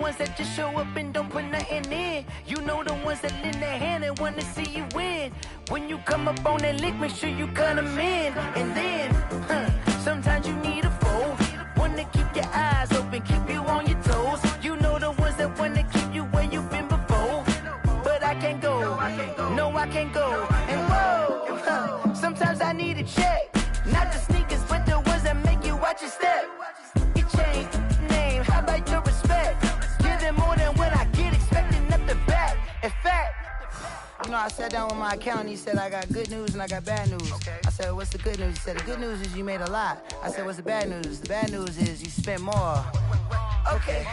ones that just show up and don't put nothing in. You know the ones that lend their hand and want to see you win. When you come up on that lick, make sure you cut them in. And then, sometimes you need a foe. One to keep your eyes open, keep you on your toes. You know the ones that want to keep you where you've been before. But I can't go, no I can't go. And whoa, sometimes I need a check. Not the sneakers, but the ones that make you watch your step. Your chain, name, how about your respect? Give them more than what I get, expecting up the back. In fact, you know, I sat down with my accountant. He said, I got good news and I got bad news. Okay. I said, what's the good news? He said, the good news is you made a lot. I said, what's the bad news? The bad news is you spent more. Okay.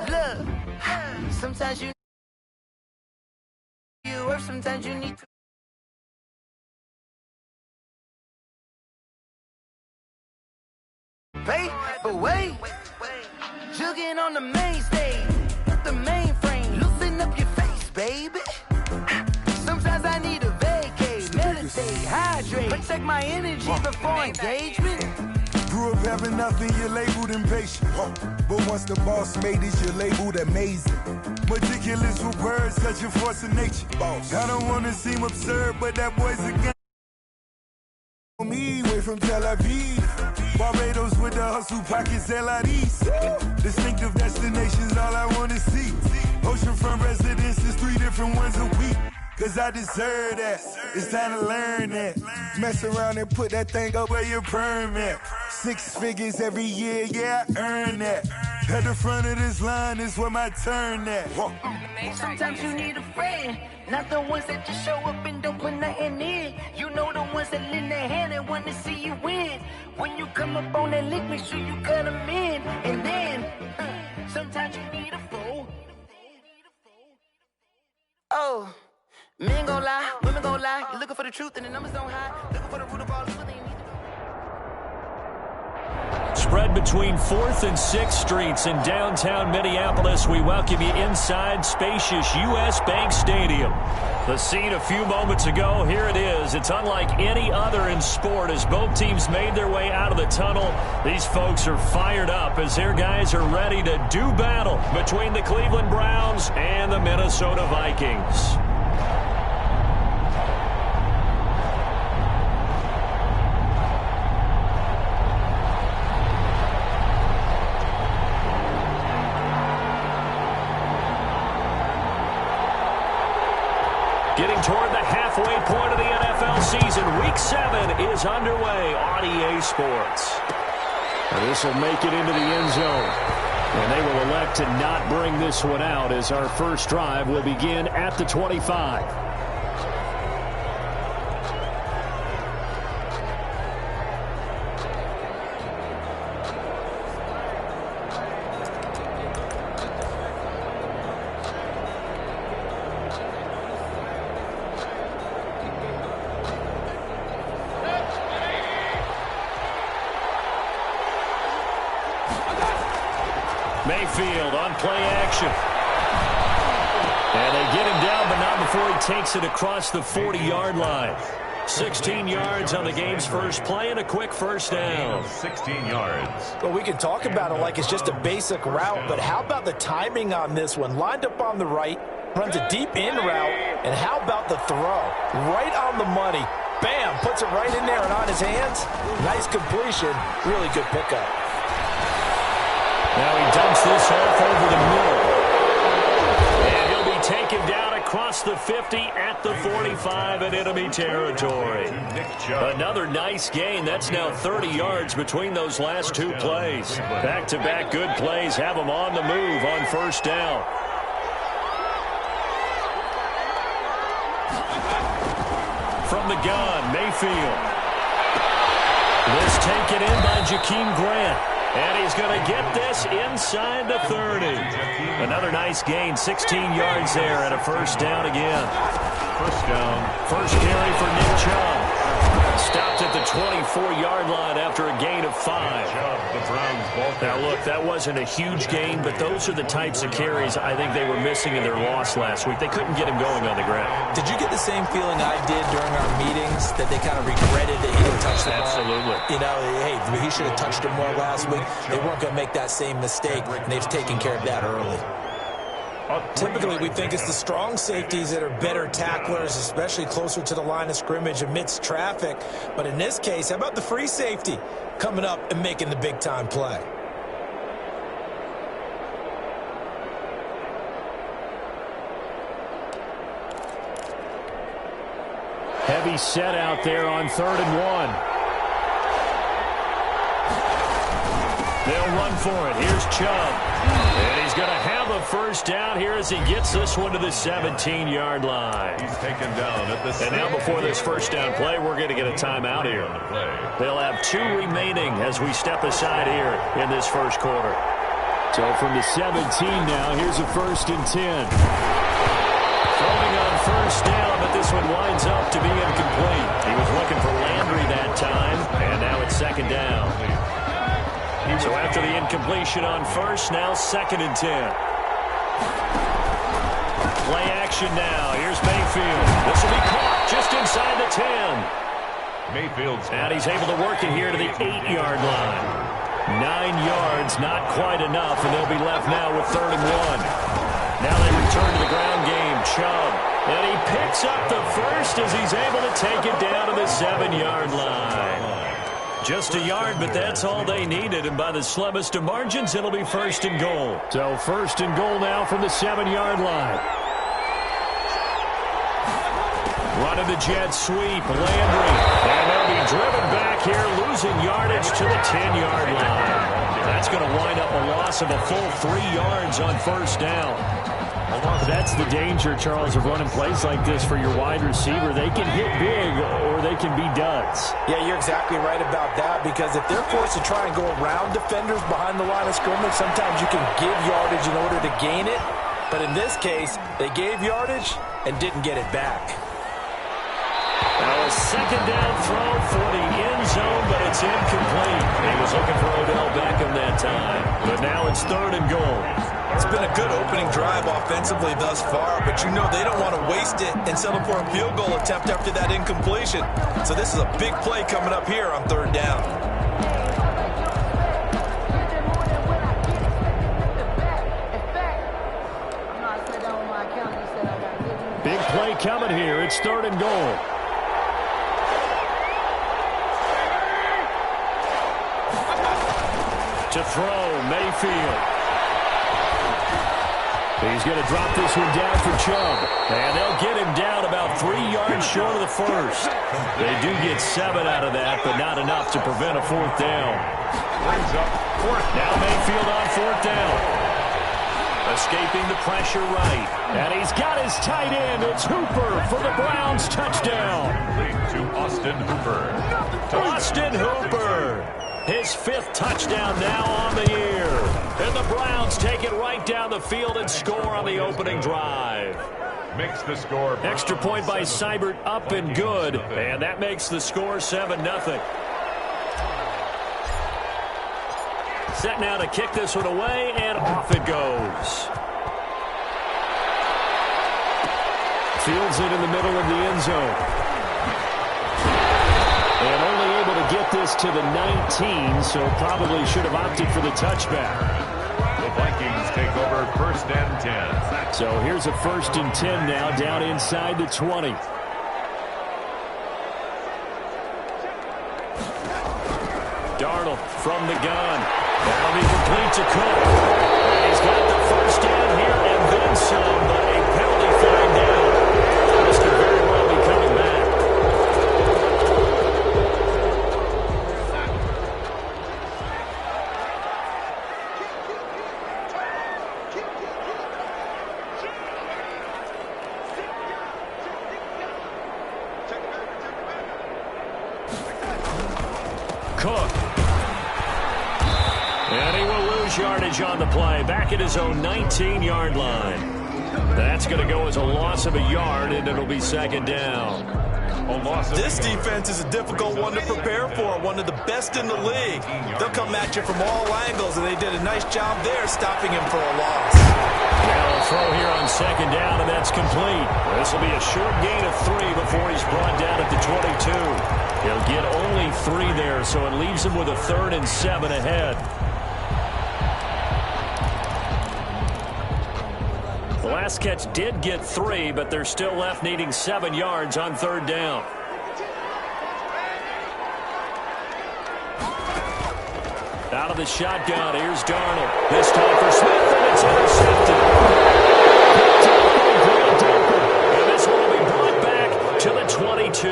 Look, sometimes you work, sometimes you need to pay, but wait, jugging on the main stage, the mainframe, loosen up your face, baby. Sometimes I need a vacate, meditate, hydrate, protect my energy before engagement. Grew up having nothing, you're labeled impatient. But once the boss made it, you're labeled amazing. Meticulous with words, such a force of nature. I don't want to seem absurd, but that boy's a gang. Me, way from Tel Aviv. Barbados with the hustle pockets, LIDs. Distinctive destinations, all I want to see. Oceanfront residences, 3 different ones a week. Cause I deserve that, it's time to learn that. Mess around and put that thing up where your permit. 6 figures every year, yeah, I earn that. At the front of this line is where my turn at. Sometimes you need a friend, not the ones that just show up and don't put nothing in. You know the ones that lend their hand and want to see you win. When you come up on that lick, make sure you cut them in. And then, sometimes you need a foe. Oh. Men gon' lie, women gon' lie. You're looking for the truth and the numbers don't hide. Looking for the root of all evil, then you need to. Spread between 4th and 6th Streets in downtown Minneapolis. We welcome you inside spacious U.S. Bank Stadium. The scene a few moments ago, here it is. It's unlike any other in sport as both teams made their way out of the tunnel. These folks are fired up as their guys are ready to do battle between the Cleveland Browns and the Minnesota Vikings. Getting toward the halfway point of the NFL season. Week 7 is underway on EA Sports. And this will make it into the end zone. And they will elect to not bring this one out as our first drive will begin at the 25. Mayfield on play action. And they get him down, but not before he takes it across the 40-yard line. 16 yards on the game's first play and a quick first down. 16 yards. Well, we can talk about it like it's just a basic route, but how about the timing on this one? Lined up on the right, runs a deep in route, and how about the throw? Right on the money. Bam, puts it right in there and on his hands. Nice completion, really good pickup. Now he dumps this off over the middle. And he'll be taken down across the 50 at the 45 in enemy territory. Another nice gain. That's now 30 yards between those last 2 plays. Back-to-back good plays have them on the move on first down. From the gun, Mayfield. This taken in by Jakeem Grant. And he's going to get this inside the 30. Another nice gain, 16 yards there and a first down again. First down. First carry for Nick Chubb. Stopped at the 24-yard line after a gain of 5. Now, look, that wasn't a huge gain, but those are the types of carries I think they were missing in their loss last week. They couldn't get him going on the ground. Did you get the same feeling I did during our meetings, that they kind of regretted that he didn't touch the ball? Absolutely. You know, hey, he should have touched it more last week. They weren't going to make that same mistake, and they've taken care of that early. Typically, we think it's the strong safeties that are better tacklers, especially closer to the line of scrimmage amidst traffic. But in this case, how about the free safety coming up and making the big-time play? Heavy set out there on 3rd and 1. They'll run for it. Here's Chubb. And he's going to have a first down here as he gets this one to the 17-yard line. He's taken down at the 7. And now before this first down play, we're going to get a timeout here. They'll have 2 remaining as we step aside here in this first quarter. So from the 17 now, here's a 1st and 10. Throwing on first down, but this one winds up to be incomplete. He was looking for Landry that time, and now it's 2nd down. So after the incompletion on first, now 2nd and 10. Play action now. Here's Mayfield. This will be caught just inside the 10. Mayfield's and he's able to work it here to the 8-yard line. 9 yards, not quite enough, and they'll be left now with 3rd and 1. Now they return to the ground game. Chubb. And he picks up the first as he's able to take it down to the 7-yard line. Just a yard, but that's all they needed. And by the slimmest of margins, it'll be 1st and goal. So 1st and goal now from the 7-yard line. Running the jet sweep. Landry. And they'll be driven back here, losing yardage to the 10-yard line. That's going to wind up a loss of a full 3 yards on first down. That's the danger, Charles, of running plays like this for your wide receiver. They can hit big or they can be duds. Yeah, you're exactly right about that, because if they're forced to try and go around defenders behind the line of scrimmage, sometimes you can give yardage in order to gain it. But in this case, they gave yardage and didn't get it back. Now a 2nd down throw for the end zone, but it's incomplete. He was looking for Odell Beckham that time. But now it's 3rd and goal. It's been a good opening drive offensively thus far, but you know they don't want to waste it and settle for a field goal attempt after that incompletion. So this is a big play coming up here on 3rd down. Big play coming here. It's 3rd and goal. To throw, Mayfield. He's going to drop this one down for Chubb. And they'll get him down about 3 yards short of the first. They do get 7 out of that, but not enough to prevent a 4th down. Now Mayfield on 4th down. Escaping the pressure right. And he's got his tight end. It's Hooper for the Browns touchdown. to Austin Hooper. Austin Hooper. His 5th touchdown now on the year. And the Browns take it right down the field and score on the opening drive. Makes the score. Extra point by Seibert, up and good. And that makes the score 7-0. Set now to kick this one away, and off it goes. Fields it in the middle of the end zone. And only able to get this to the 19, so probably should have opted for the touchback. The Vikings take over 1st and 10. So here's a 1st and 10 now, down inside the 20. Darnold from the gun. That'll be complete to Cook. And he's got the first down here and then some, but a penalty flag down. This could very well be coming back. Cook. And he will lose yardage on the play. Back at his own 19-yard line. That's going to go as a loss of a yard, and it'll be second down. This defense is a difficult one to prepare for, one of the best in the league. They'll come at you from all angles, and they did a nice job there stopping him for a loss. Now a throw here on second down, and that's complete. This will be a short gain of 3 before he's brought down at the 22. He'll get only 3 there, so it leaves him with a 3rd and 7 ahead. The last catch did get 3, but they're still left needing 7 yards on 3rd down. Out of the shotgun, here's Darnold. This time for Smith, and it's intercepted. And this one will be brought back to the 22.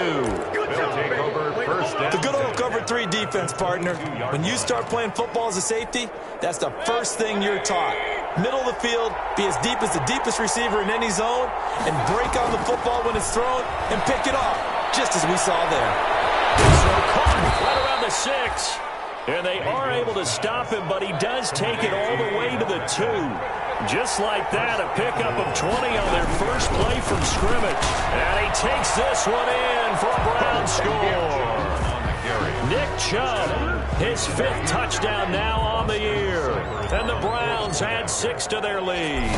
The good old cover 3 defense, partner. When you start playing football as a safety, that's the first thing you're taught. Middle of the field, be as deep as the deepest receiver in any zone, and break on the football when it's thrown and pick it off, just as we saw there. So caught right around the 6. And they are able to stop him, but he does take it all the way to the 2. Just like that, a pickup of 20 on their first play from scrimmage. And he takes this one in for a Brown score. Nick Chubb, his 5th touchdown now on the year. And the Browns add 6 to their lead.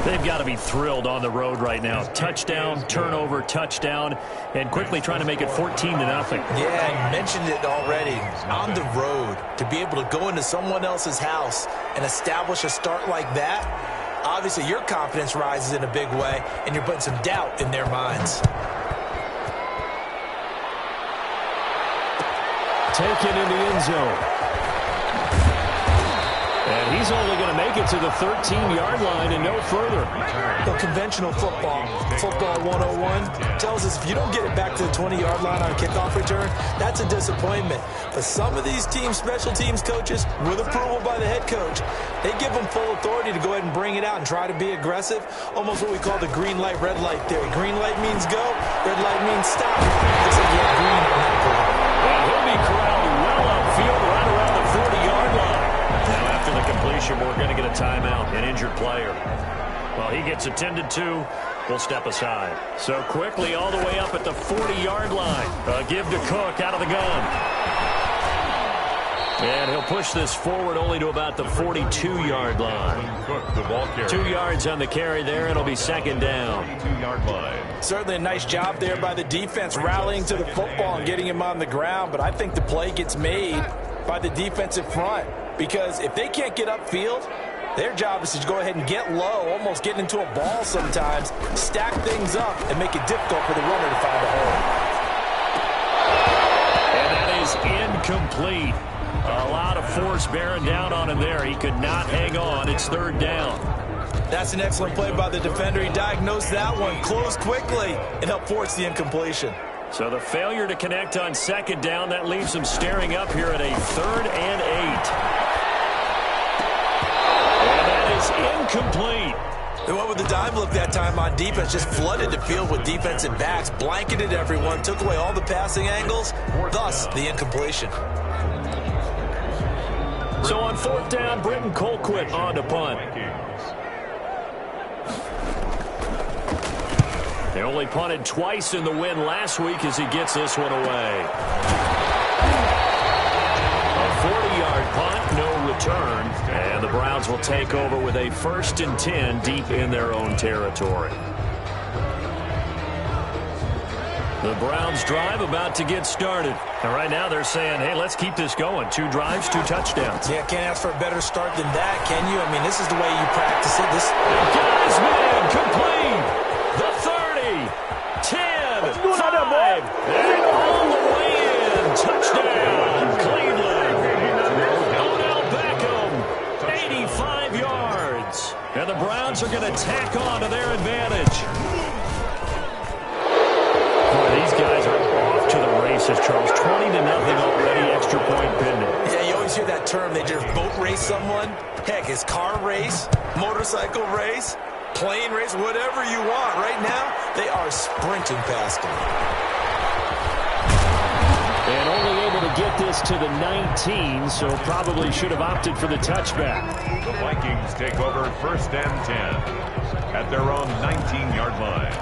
They've got to be thrilled on the road right now. Touchdown, turnover, touchdown, and quickly trying to make it 14-0. Yeah, I mentioned it already. On the road, to be able to go into someone else's house and establish a start like that, obviously your confidence rises in a big way, and you're putting some doubt in their minds. Taken in the end zone. And he's only going to make it to the 13-yard line and no further. The conventional football 101, tells us if you don't get it back to the 20-yard line on kickoff return, that's a disappointment. But some of these team special teams coaches, with approval by the head coach, they give them full authority to go ahead and bring it out and try to be aggressive, almost what we call the green light, red light theory. Green light means go, red light means stop. Looks like you have green on that play. And he'll be corralled well upfield right around the 40-yard line. Now after the completion, we're going to get a timeout, an injured player. Well, he gets attended to. We'll step aside. So quickly all the way up at the 40-yard line. A give to Cook out of the gun. And he'll push this forward only to about the 42-yard line. Cook, the ball carrier. 2 yards on the carry there, and it'll be second down. 2-yard line. Certainly a nice job there by the defense, rallying to the football and getting him on the ground. But I think the play gets made by the defensive front. Because if they can't get upfield, their job is to go ahead and get low, almost getting into a ball sometimes, stack things up, and make it difficult for the runner to find a hole. And that is incomplete. A lot of force bearing down on him there. He could not hang on. It's 3rd down. That's an excellent play by the defender. He diagnosed that one, closed quickly, and helped force the incompletion. So the failure to connect on second down, that leaves him staring up here at a 3rd and 8. And that is incomplete. They went with the dime look that time on defense, just flooded the field with defensive backs, blanketed everyone, took away all the passing angles, thus the incompletion. So on 4th down, Britton Colquitt on to punt. They only punted twice in the win last week as he gets this one away. A 40-yard punt, no return. And the Browns will take over with a 1st and 10 deep in their own territory. The Browns drive about to get started. And right now they're saying, hey, let's keep this going. 2 drives, 2 touchdowns. Yeah, can't ask for a better start than that, can you? I mean, this is the way you practice it. This Guzman, complete. The 30, 10, 5, and all the way in. Touchdown, Cleveland. Odell Beckham, 85 yards. And the Browns are going to tack on to their advantage. These guys are off to the races, Charles. 20-0 already, extra point pending. Yeah, you always hear that term. They just boat race someone. Heck, it's car race, motorcycle race, plane race, whatever you want. Right now, they are sprinting past them. And only able to get this to the 19, so probably should have opted for the touchback. The Vikings take over 1st and 10 at their own 19-yard line.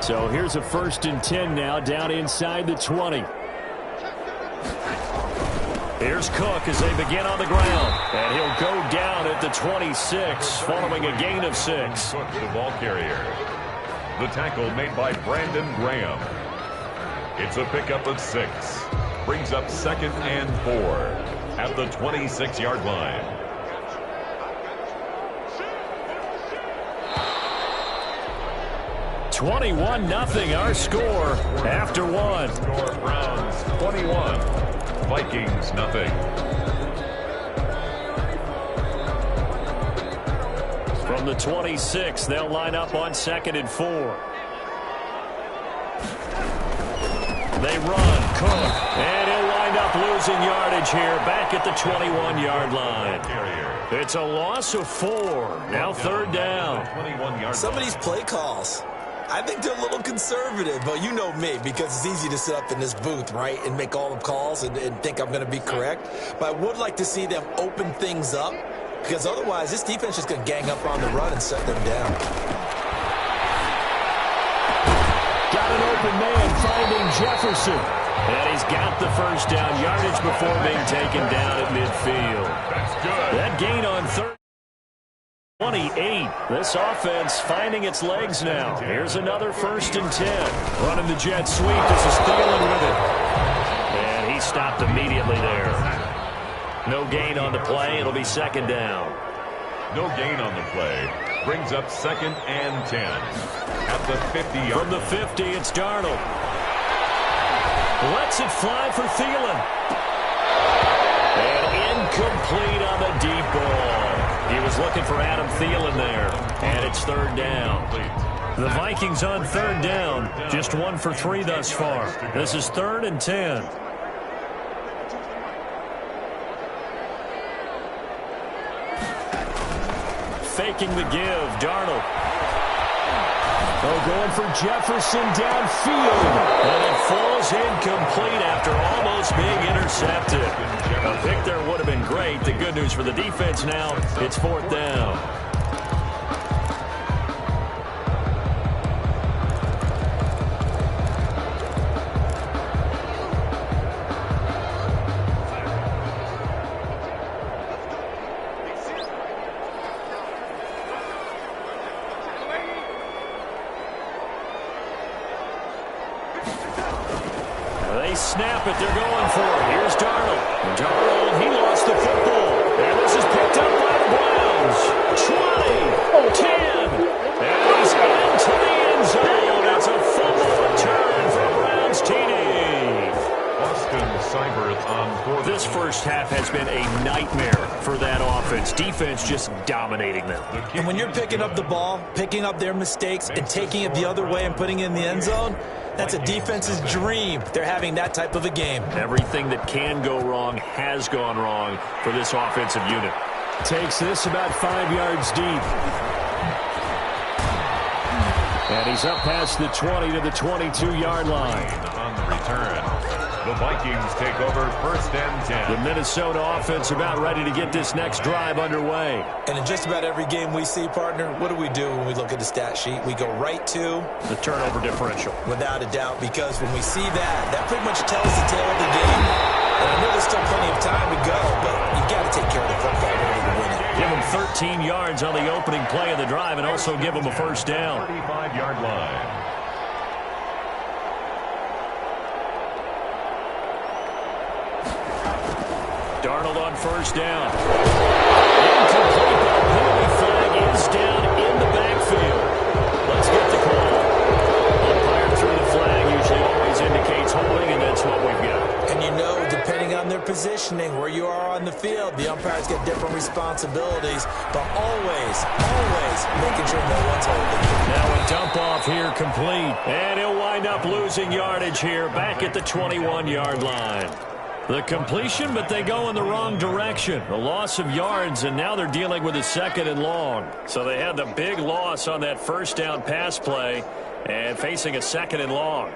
So here's a 1st and 10 now, down inside the 20. Here's Cook as they begin on the ground. And he'll go down at the 26 following a gain of 6. Cook, the ball carrier. The tackle made by Brandon Graham. It's a pickup of 6. Brings up 2nd and 4 at the 26-yard line. (21-0) our score after 1. Score Browns 21. Vikings nothing. From the 26, they'll line up on 2nd and 4. They run, Cook, and he'll wind up losing yardage here back at the 21-yard line. It's a loss of 4. Now 3rd down. Some of these play calls, I think they're a little conservative, but you know me, because it's easy to sit up in this booth, right, and make all the calls and think I'm going to be correct. But I would like to see them open things up, because otherwise this defense is going to gang up on the run and shut them down. Got an open man finding Jefferson. And he's got the 1st down yardage before being taken down at midfield. That's good. That gain on 3rd. 28. This offense finding its legs now. Here's another 1st and 10. Running the jet sweep. This is Thielen with it. And he stopped immediately there. No gain on the play. It'll be 2nd down. No gain on the play. Brings up 2nd and 10 at the 50-yard. From the 50, it's Darnold. Lets it fly for Thielen. And incomplete on the deep ball. He was looking for Adam Thielen there. And it's 3rd down. The Vikings on 3rd down. Just 1 for 3 thus far. This is 3rd and 10. Faking the give, Darnold. Oh, going for Jefferson downfield. And it falls incomplete after almost being intercepted. A pick there would have been great. The good news for the defense now, it's 4th down. They snap it. They're going for it. Here's Darnold. Darnold, he lost the football. And this is picked up by the Browns. 20, 10. And he's into the end zone. It's a fumble return for Browns TD. Austin Seibert on 4th. This first half has been a nightmare for that offense. Defense just dominating them. And when you're picking up the ball, picking up their mistakes, and taking it the other way and putting it in the end zone, that's a defense's dream. They're having that type of a game. Everything that can go wrong has gone wrong for this offensive unit. Takes this about 5 yards deep. And he's up past the 20 to the 22-yard line. On the return. The Vikings take over 1st and 10. The Minnesota offense about ready to get this next drive underway. And in just about every game we see, partner, what do we do when we look at the stat sheet? We go right to the turnover differential. Without a doubt, because when we see that, that pretty much tells the tale of the game. And I know there's still plenty of time to go, but you got to take care of the football in order to win it. Give them 13 yards on the opening play of the drive and also give them a 1st down. 35-yard line. Darnold on 1st down. Incomplete, but a penalty flag is down in the backfield. Let's get the call. Umpire through the flag usually always indicates holding, and that's what we've got. And you know, depending on their positioning, where you are on the field, the umpires get different responsibilities, but always making sure no one's holding. Now a dump off here complete, and he'll wind up losing yardage here back at the 21-yard line. The completion, but they go in the wrong direction. A loss of yards, and now they're dealing with a 2nd and long. So they had the big loss on that 1st down pass play and facing a 2nd and long.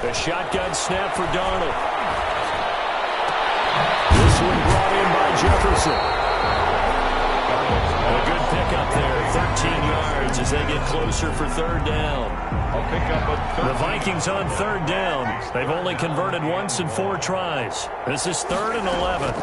The shotgun snap for Darnold. This one brought in by Jefferson. A good pickup there, 13 yards as they get closer for third down. The Vikings on third down. They've only converted once in 4 tries. This is 3rd and 11.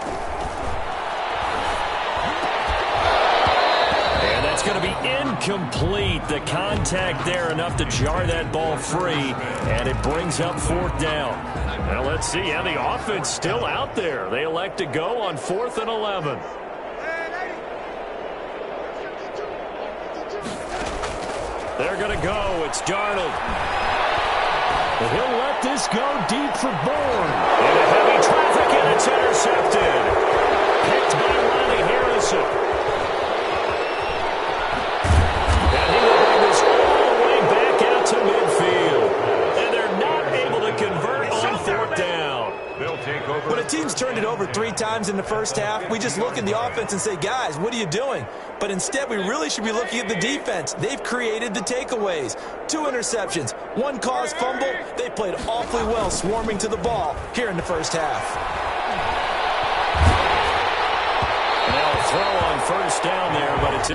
And that's going to be incomplete. The contact there enough to jar that ball free, and it brings up 4th down. Now let's see how the offense still out there. They elect to go on 4th and 11. They're going to go. It's Darnold. He'll let this go deep for Bourne. Into heavy traffic, and it's intercepted. Picked by Riley Harrison. And he will bring this all the way back out to midfield. And they're not able to convert on 4th down. They'll take over. When a team's turned it over 3 times in the first half, we just look at the offense and say, guys, what are you doing? But instead, we really should be looking at the defense. They've created the takeaways. 2 interceptions, 1 caused fumble. They played awfully well swarming to the ball here in the first half. Now a throw on 1st down there, but it's...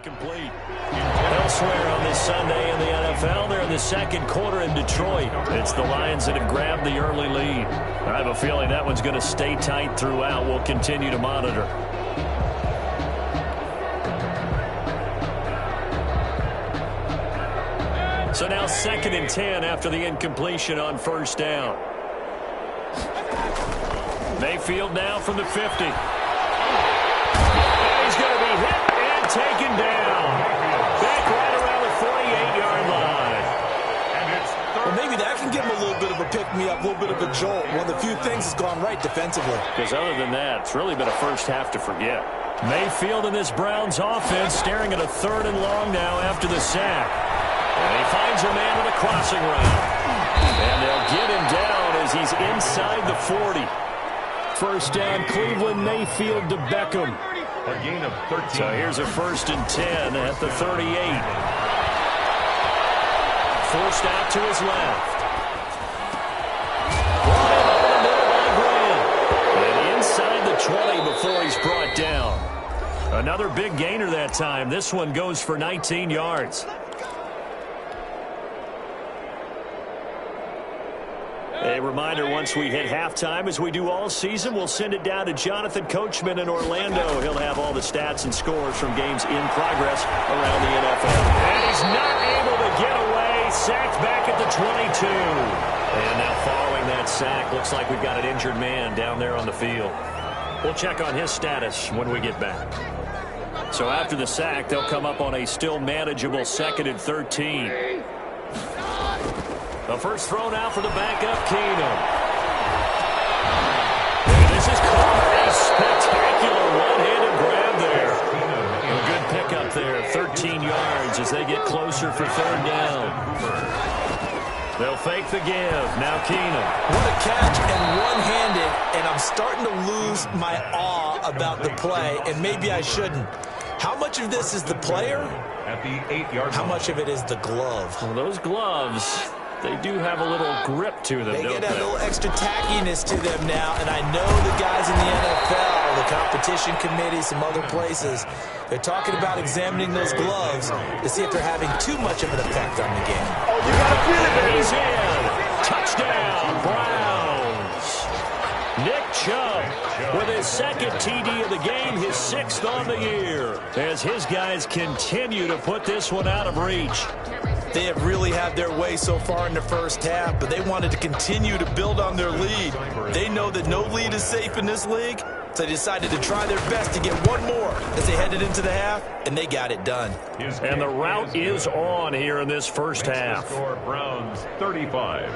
Complete. Elsewhere on this Sunday in the NFL, they're in the 2nd quarter in Detroit. It's the Lions that have grabbed the early lead. I have a feeling that one's going to stay tight throughout. We'll continue to monitor. So now 2nd and 10 after the incompletion on 1st down. Mayfield now from the 50. And he's going to be hit. Taken down. Back right around the 48-yard line. Well, maybe that can give him a little bit of a pick-me-up, a little bit of a jolt. One of the few things that's gone right defensively. Because other than that, it's really been a first half to forget. Mayfield and this Browns offense staring at a 3rd and long now after the sack. And he finds a man with a crossing route. And they'll get him down as he's inside the 40. First down, Cleveland, Mayfield to Beckham. A gain of 13. So here's a 1st and 10 at the 38. Forced out to his left. Brought in over the middle by Graham. And inside the 20 before he's brought down. Another big gainer that time. This one goes for 19 yards. A reminder, once we hit halftime, as we do all season, we'll send it down to Jonathan Coachman in Orlando. He'll have all the stats and scores from games in progress around the NFL. And he's not able to get away. Sacked back at the 22. And now following that sack, looks like we've got an injured man down there on the field. We'll check on his status when we get back. So after the sack, they'll come up on a still manageable 2nd and 13. The first throw now for the backup, Keenum. This is caught. A spectacular one-handed grab there. A good pickup there, 13 yards as they get closer for 3rd down. They'll fake the give. Now Keenum. What a catch and one-handed, and I'm starting to lose my awe about the play, and maybe I shouldn't. How much of this is the player? At the 8-yard line. How much of it is the glove? Well, those gloves, they do have a little grip to them, They don't get a they? little extra tackiness to them now, and I know the guys in the NFL, the competition committee, some other places, they're talking about examining those gloves to see if they're having too much of an effect on the game. Oh, you got to feel it, baby. He's in. Touchdown, Browns. Nick Chubb with his 2nd TD of the game, his 6th on the year, as his guys continue to put this one out of reach. They have really had their way so far in the first half, but they wanted to continue to build on their lead. They know that no lead is safe in this league, so they decided to try their best to get one more as they headed into the half, and they got it done. And the route is on here in this first half. Score Browns 35,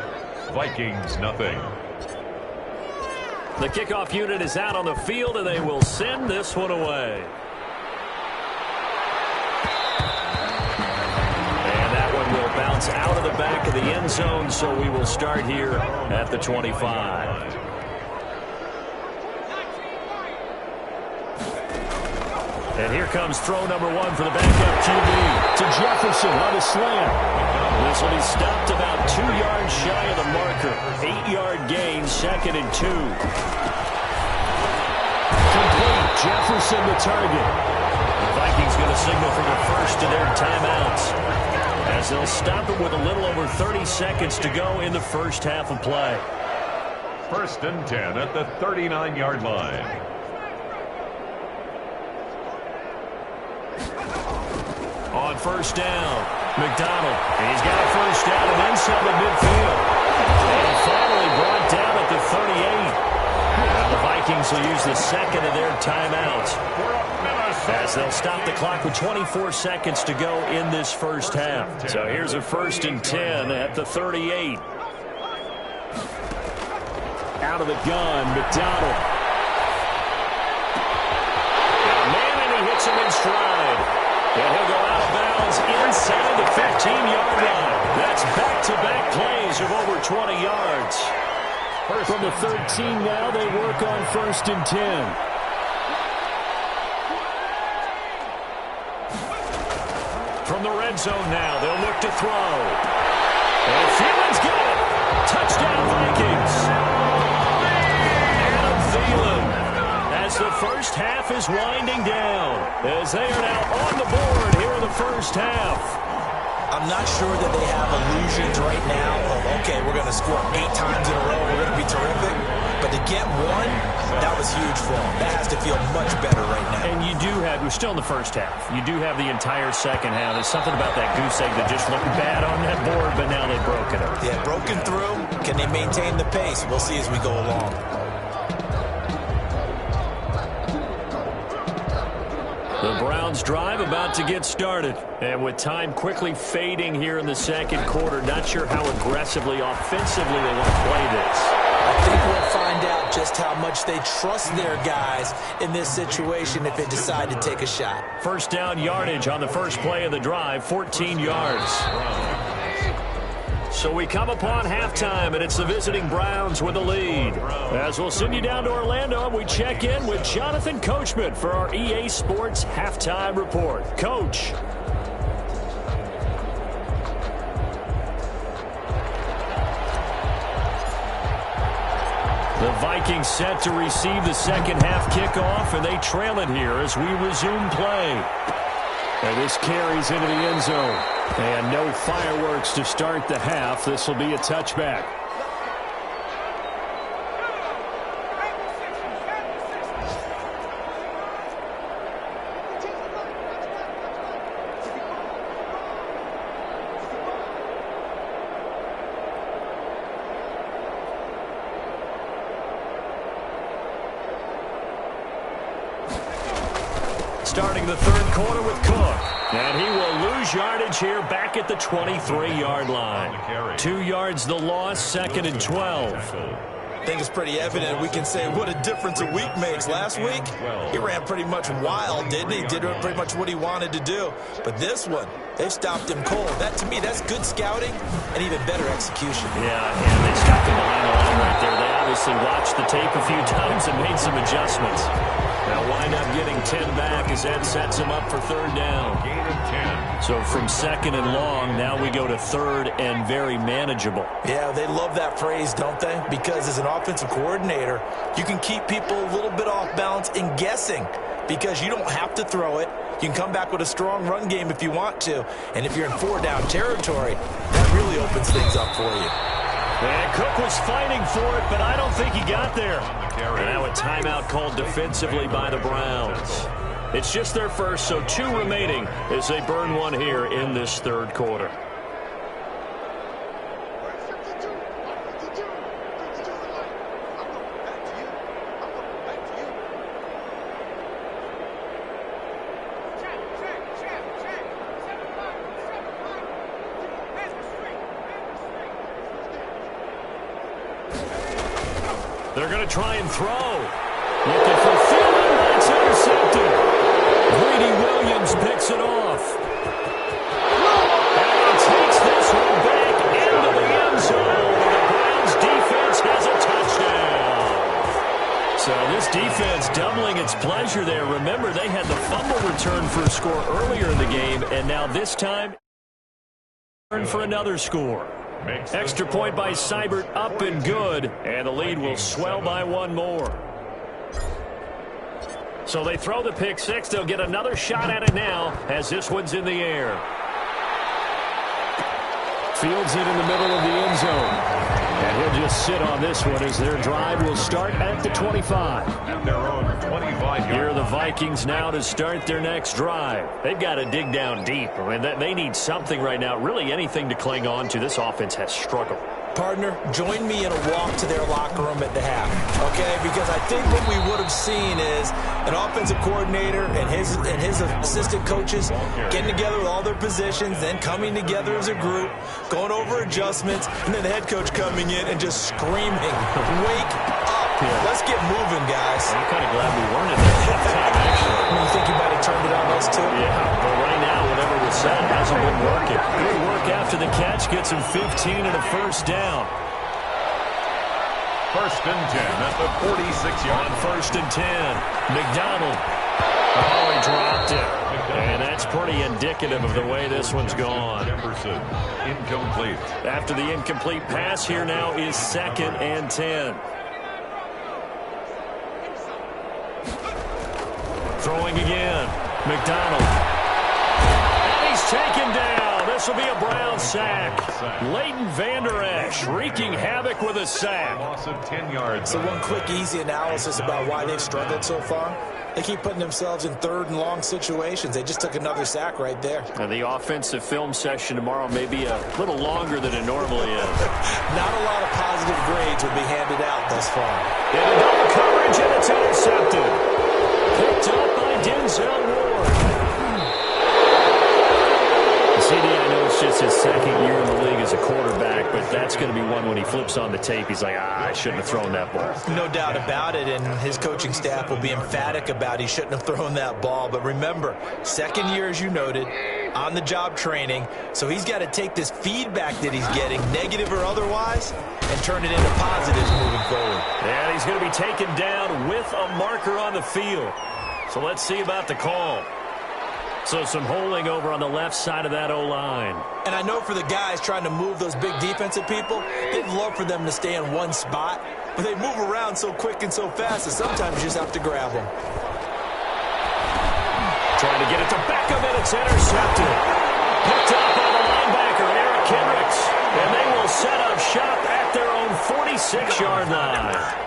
Vikings nothing. The kickoff unit is out on the field, and they will send this one away. bounce out of the back of the end zone, so we will start here at the 25. And here comes throw number one for the backup QB to Jefferson on a slant. This will be stopped about 2 yards shy of the marker. 8-yard gain, 2nd and 2. Complete. Jefferson the target. The Vikings going to signal for the first of their timeouts, as they'll stop it with a little over 30 seconds to go in the first half of play. 1st and 10 at the 39-yard line. On first down, McDonald. He's got a first down and then some at midfield. And finally brought down at the 38. Now the Vikings will use the second of their timeouts, as they'll stop the clock with 24 seconds to go in this first half. So here's a 1st and 10 at the 38. Out of the gun, McDonald. Man, and he hits him in stride. And he'll go out of bounds inside the 15-yard line. That's back-to-back plays of over 20 yards. From the 13 now, they work on 1st and 10. From the red zone now, they'll look to throw. And Thielen's got it. Touchdown, Vikings. Adam Thielen, as the first half is winding down, as they are now on the board here in the first half. I'm not sure that they have illusions right now of, okay, we're going to score 8 times in a row, we're going to be terrific. But to get one, that was huge for them. That has to feel much better right now. And you do have, we're still in the first half. You do have the entire second half. There's something about that goose egg that just looked bad on that board, but now they've broken it. Yeah, broken through. Can they maintain the pace? We'll see as we go along. The Browns drive about to get started. And with time quickly fading here in the second quarter, not sure how aggressively, offensively they want to play this. I think we'll find out just how much they trust their guys in this situation if they decide to take a shot. First down yardage on the first play of the drive, 14 yards. So we come upon halftime, and it's the visiting Browns with the lead. As we'll send you down to Orlando, we check in with Jonathan Coachman for our EA Sports Halftime Report. Coach. The Vikings set to receive the second half kickoff, and they trail it here as we resume play. And this carries into the end zone. And no fireworks to start the half. This will be a touchback. Starting the third quarter with Cook. And he will lose yardage here back at the 23-yard line. 2 yards the loss, 2nd and 12. I think it's pretty evident. We can say what a difference a week makes. Last week, he ran pretty much wild, didn't he? Did pretty much what he wanted to do. But this one, they stopped him cold. That, to me, that's good scouting and even better execution. Yeah, and they stopped him behind the line right there. They obviously watched the tape a few times and made some adjustments. They'll wind up getting 10 back as that sets him up for third down. Gain of 10. So from 2nd and long, now we go to 3rd and very manageable. Yeah, they love that phrase, don't they? Because as an offensive coordinator, you can keep people a little bit off balance and guessing because you don't have to throw it. You can come back with a strong run game if you want to. And if you're in 4-down territory, that really opens things up for you. And Cook was fighting for it, but I don't think he got there. And now a timeout called defensively by the Browns. It's just their first, so 2 remaining as they burn one here in this third quarter. They're going to try and throw. Looking for Thielen. That's intercepted. Greedy Williams picks it off. And he takes this one doubling its pleasure there. Remember, they had the fumble return for a score earlier in the game, and now this time for another score. Extra point by Seibert, up and good, and the lead will swell by one more. So they throw the pick six. They'll get another shot at it now as this one's in the air. Fields it in the middle of the end zone. And he'll just sit on this one as their drive will start at the 25. At their own 25-yard. Here are the Vikings now to start their next drive. They've got to dig down deep. I mean, they need something right now, really anything to cling on to. This offense has struggled. Partner, join me in a walk to their locker room at the half, okay? Because I think what we would have seen is an offensive coordinator and his assistant coaches getting together with all their positions, then coming together as a group, going over adjustments, and then the head coach coming in and just screaming, "Wake up! Let's get moving, guys." I'm kind of glad we weren't in that halftime, actually. You think you might have turned it on us, too? Yeah, but right now, whatever was said hasn't been working. Good work after the catch. Gets him 15 and a first down. First and 10 at the 46-yard. On first and 10, McDonald. Oh, he dropped it. And that's pretty indicative of the way this one's gone. Jefferson, incomplete. After the incomplete pass, here now is second and 10. Throwing again. McDonald. And he's taken down. This will be a Brown sack. Leighton Vander Esch wreaking havoc with a sack. Loss of 10 yards. So one quick, easy analysis about why they've struggled so far. They keep putting themselves in third and long situations. They just took another sack right there. And the offensive film session tomorrow may be a little longer than it normally is. Not a lot of positive grades will be handed out thus far. And a double coverage, and it's intercepted. Picked up by Denzel Ward. CD, I know it's just his second year in the league as a quarterback, but that's going to be one when he flips on the tape. He's like, I shouldn't have thrown that ball. No doubt about it, and his coaching staff will be emphatic about he shouldn't have thrown that ball. But remember, second year, as you noted, on-the-job training, so he's got to take this feedback that he's getting, negative or otherwise, and turn it into positives moving forward. And he's going to be taken down with a marker on the field. So let's see about the call. So some holding over on the left side of that O-line. And I know for the guys trying to move those big defensive people, they'd love for them to stay in one spot, but they move around so quick and so fast that sometimes you just have to grab them. Trying to get it to Beckham, and it's intercepted. Picked up by the linebacker, Eric Kendricks. And they will set up shop at their own 46-yard line.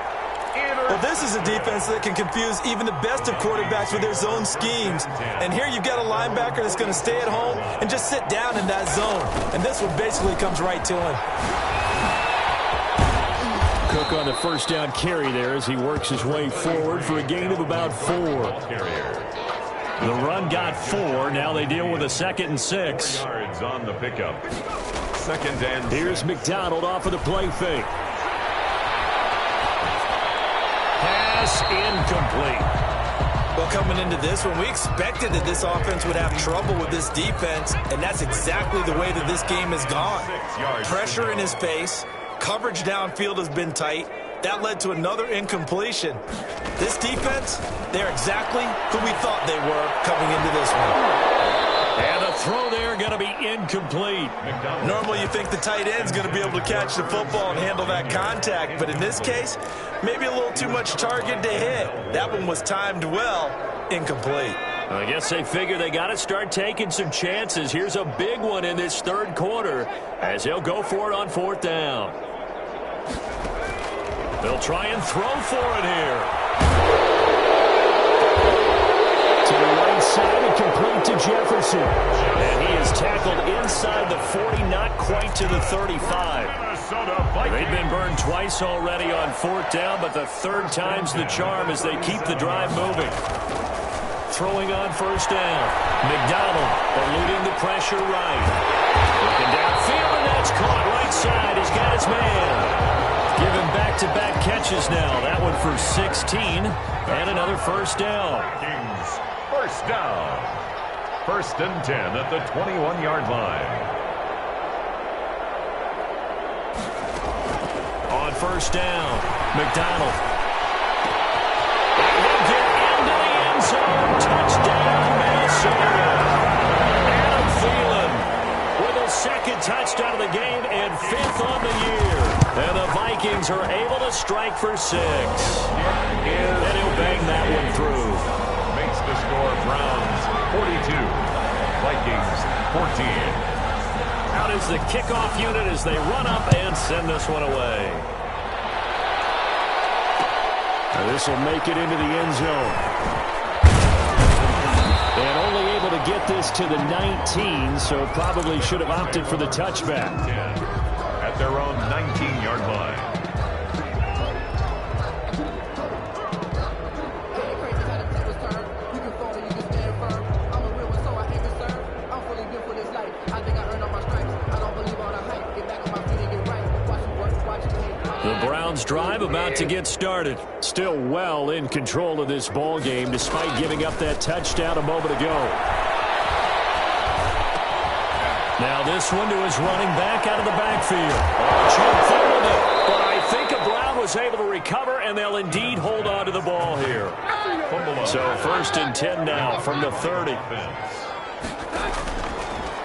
Well, this is a defense that can confuse even the best of quarterbacks with their zone schemes. And here you've got a linebacker that's going to stay at home and just sit down in that zone. And this one basically comes right to him. Cook on the first down carry there as he works his way forward for a gain of about 4. The run got 4. Now they deal with a 2nd and 6. Yards on the pickup. Second and 6. Here's McDonald off of the play fake. Pass incomplete. Well, coming into this one, we expected that this offense would have trouble with this defense, and that's exactly the way that this game has gone. Pressure in his face. Coverage downfield has been tight. That led to another incompletion. This defense, they're exactly who we thought they were coming into this one. And the throw there going to be incomplete. Normally you think the tight end's going to be able to catch the football and handle that contact, but in this case, maybe a little too much target to hit. That one was timed well, incomplete. I guess they figure they got to start taking some chances. Here's a big one in this third quarter as they'll go for it on 4th down. They'll try and throw for it here. To the right side and complete to Jefferson. And he is tackled inside the 40, not quite to the 35. They've been burned twice already on 4th down, but the third time's the charm as they keep the drive moving. Throwing on 1st down. McDonald eluding the pressure right. Looking downfield, and that's caught right side. He's got his man. Giving back-to-back catches now. That one for 16 and another 1st down. Kings, 1st down. 1st and 10 at the 21-yard line. On 1st down, McDonald. And he'll get end zone. Touchdown, Minnesota. Adam Thielen with a second touchdown of the game and 5th on the year. And the Vikings are able to strike for 6. And he'll bang that one through. Makes the score Browns 42, Vikings 14. Out is the kickoff unit as they run up and send this one away. This will make it into the end zone. And only able to get this to the 19, so probably should have opted for the touchback. At their own 19-yard line. The Browns drive about to get started. Still well in control of this ball game despite giving up that touchdown a moment ago. Now this one to his running back out of the backfield. But I think a Brown was able to recover, and they'll indeed hold on to the ball here. So 1st and 10 now from the 30.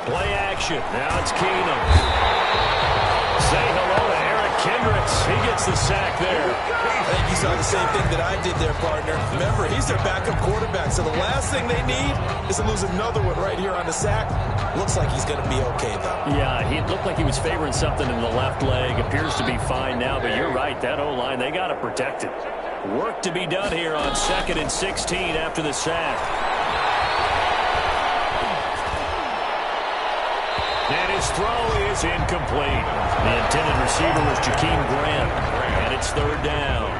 Play action. Now it's Keenum. Say hello to Eric Kendricks. He gets the sack there. I think you saw the same thing that I did there, partner. Remember, he's their backup quarterback, so the last thing they need is to lose another one right here on the sack. Looks like he's going to be okay, though. Yeah, he looked like he was favoring something in the left leg. Appears to be fine now, but you're right. That O-line, they got to protect it. Work to be done here on 2nd and 16 after the sack. And his throw is incomplete. The intended receiver was Jakeem Grant, and it's 3rd down.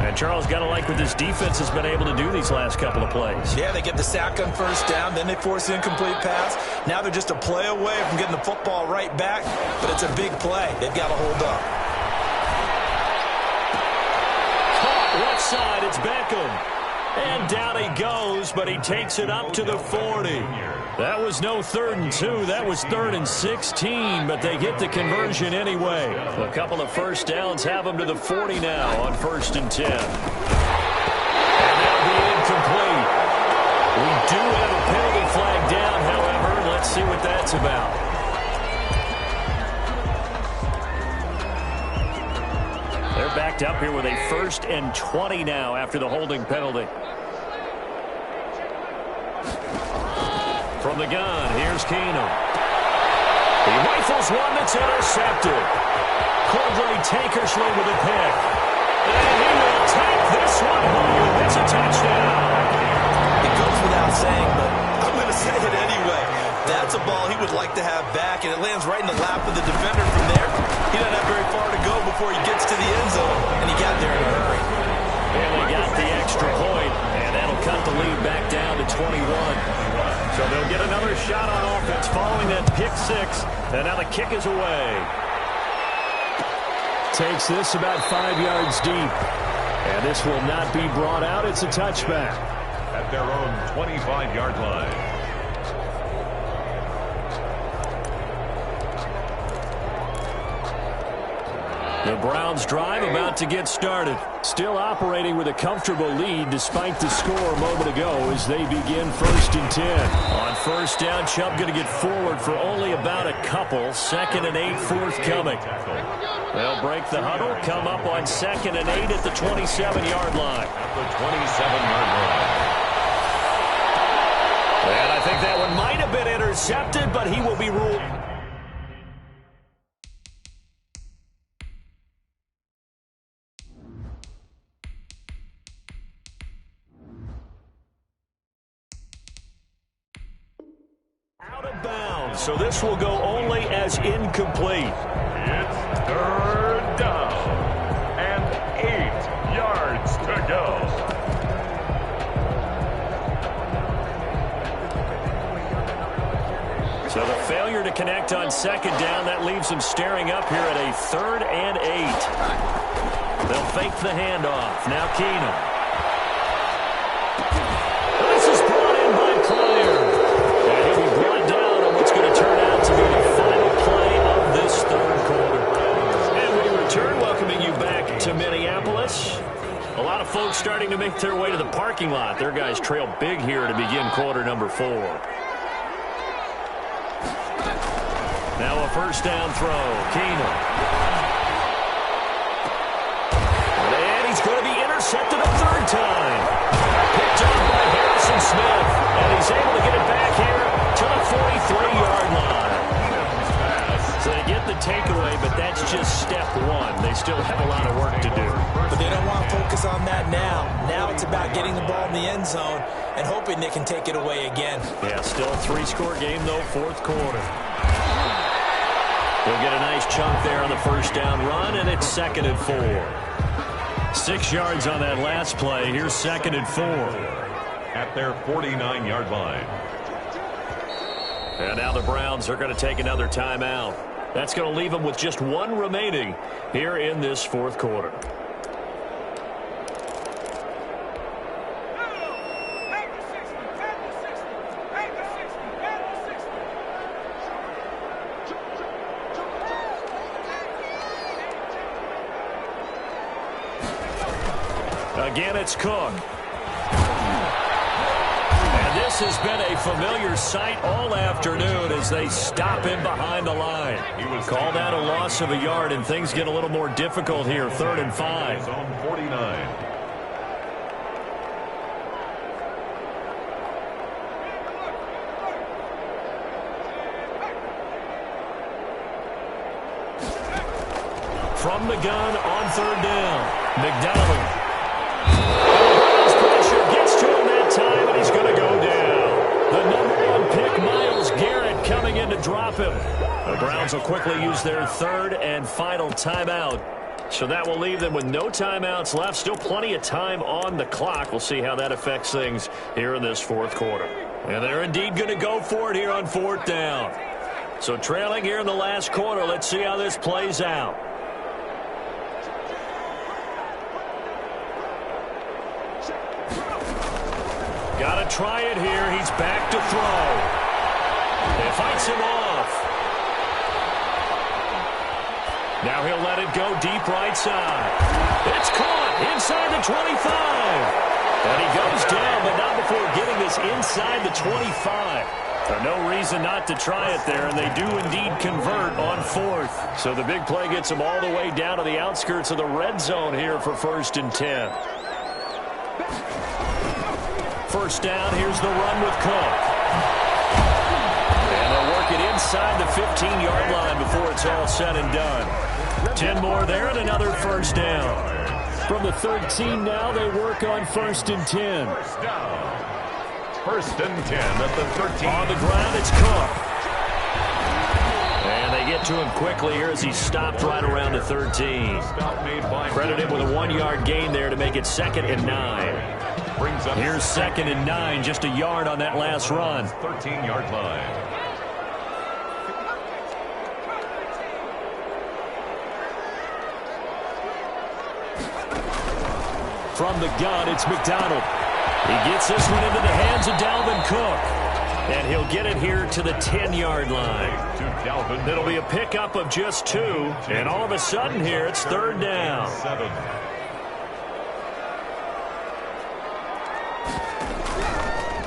And Charles, got to like what this defense has been able to do these last couple of plays. Yeah, they get the sack on 1st down, then they force the incomplete pass. Now they're just a play away from getting the football right back, but it's a big play. They've got to hold up. Caught left side, it's Beckham. And down he goes, but he takes it up to the 40. That was no 3rd and 2. That was 3rd and 16, but they get the conversion anyway. A couple of 1st downs have them to the 40 now on 1st and 10. And that'll be incomplete. We do have a penalty flag down, however. Let's see what that's about. They're backed up here with a 1st and 20 now after the holding penalty. From the gun, here's Keenum. He rifles one that's intercepted. Cordray Tankersley with a pick. And he will take this one home. It's a touchdown. It goes without saying, but I'm going to say it anyway. That's a ball he would like to have back, and it lands right in the lap of the defender from there. He doesn't have very far to go before he gets to the end zone, and he got there in a hurry. And they got the extra point, and that'll cut the lead back down to 21. So they'll get another shot on offense following that pick 6, and now the kick is away. Takes this about 5 yards deep, and this will not be brought out. It's a touchback. At their own 25-yard line. The Browns drive about to get started. Still operating with a comfortable lead despite the score a moment ago as they begin 1st and 10. On 1st down, Chubb going to get forward for only about a couple. 2nd and 8 forthcoming. They'll break the huddle, come up on 2nd and 8 at the 27-yard line. At the 27-yard line. And I think that one might have been intercepted, but he will be ruled. Out of bounds, so this will go only as incomplete. It's 3rd down and 8 yards to go. So the failure to connect on 2nd down, that leaves them staring up here at a 3rd and 8. They'll fake the handoff. Now Keenum. This is brought in by Claire. And he'll be brought down on what's going to turn out to be the final play of this 3rd quarter. And we return, welcoming you back to Minneapolis. A lot of folks starting to make their way to the parking lot. Their guys trail big here to begin quarter number 4. Now a first down throw. Keenum. And he's going to be intercepted a third time. Picked up by Harrison Smith. And he's able to get it back here to the 43-yard line. So they get the takeaway, but that's just step one. They still have a lot of work to do. But they don't want to focus on that now. Now it's about getting the ball in the end zone and hoping they can take it away again. Yeah, still a 3-score game, though, fourth quarter. They'll get a nice chunk there on the first down run, and it's 2nd and 4. 6 yards on that last play. Here's 2nd and 4. At their 49-yard line. And now the Browns are going to take another timeout. That's going to leave them with just one remaining here in this fourth quarter. Again, it's Cook. And this has been a familiar sight all afternoon as they stop him behind the line. He was called out a loss of a yard, and things get a little more difficult here, 3rd and 5. On 49. From the gun on 3rd down, McDonald. Gets to him that time, and he's going to go down. The number 1 pick, Myles Garrett, coming in to drop him. The Browns will quickly use their 3rd and final timeout. So that will leave them with no timeouts left. Still plenty of time on the clock. We'll see how that affects things here in this fourth quarter. And they're indeed going to go for it here on 4th down. So trailing here in the last quarter. Let's see how this plays out. Got to try it here. He's back to throw. It fights him off. Now he'll let it go deep right side. It's caught inside the 25. And he goes down, but not before getting this inside the 25. There's no reason not to try it there, and they do indeed convert on 4th. So the big play gets them all the way down to the outskirts of the red zone here for 1st and 10. First down, here's the run with Cook. And they'll work it inside the 15-yard line before it's all said and done. 10 more there and another first down. From the 13 now, they work on 1st and 10. First down. 1st and 10 at the 13. On the ground, it's Cook. And they get to him quickly here as he stopped right around the 13. Credit him with a 1-yard gain there to make it 2nd and 9. Here's 2nd and 9, just a yard on that last run. 13-yard line. From the gun, it's McDonald. He gets this one into the hands of Dalvin Cook. And he'll get it here to the 10-yard line. It'll be a pickup of just 2. And all of a sudden here, it's 3rd down. 7.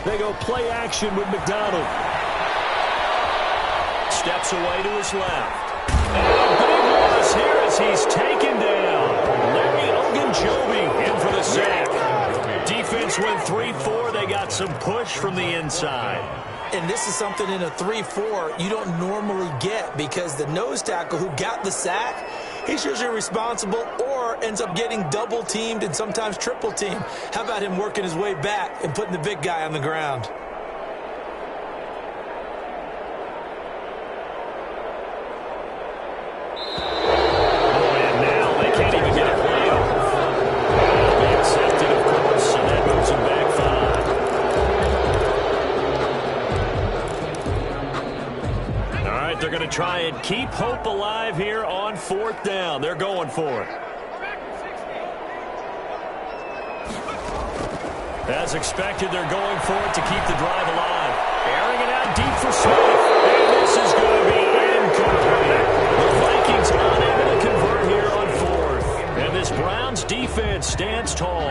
They go play action with McDonald. Steps away to his left. And a big loss here as he's taken down. Larry Ogunjobi in for the sack. Defense went 3-4. They got some push from the inside. And this is something in a 3-4 you don't normally get because the nose tackle who got the sack, he's usually responsible or ends up getting double-teamed and sometimes triple-teamed. How about him working his way back and putting the big guy on the ground? And now they can't even get a play off. They accepted, of course, and that moves them back 5. All right, they're going to try and keep hope alive here on 4th down. They're going for it. As expected, they're going for it to keep the drive alive. Airing it out deep for Smith. And this is going to be incomplete. The Vikings unable to convert here on 4th. And this Browns defense stands tall.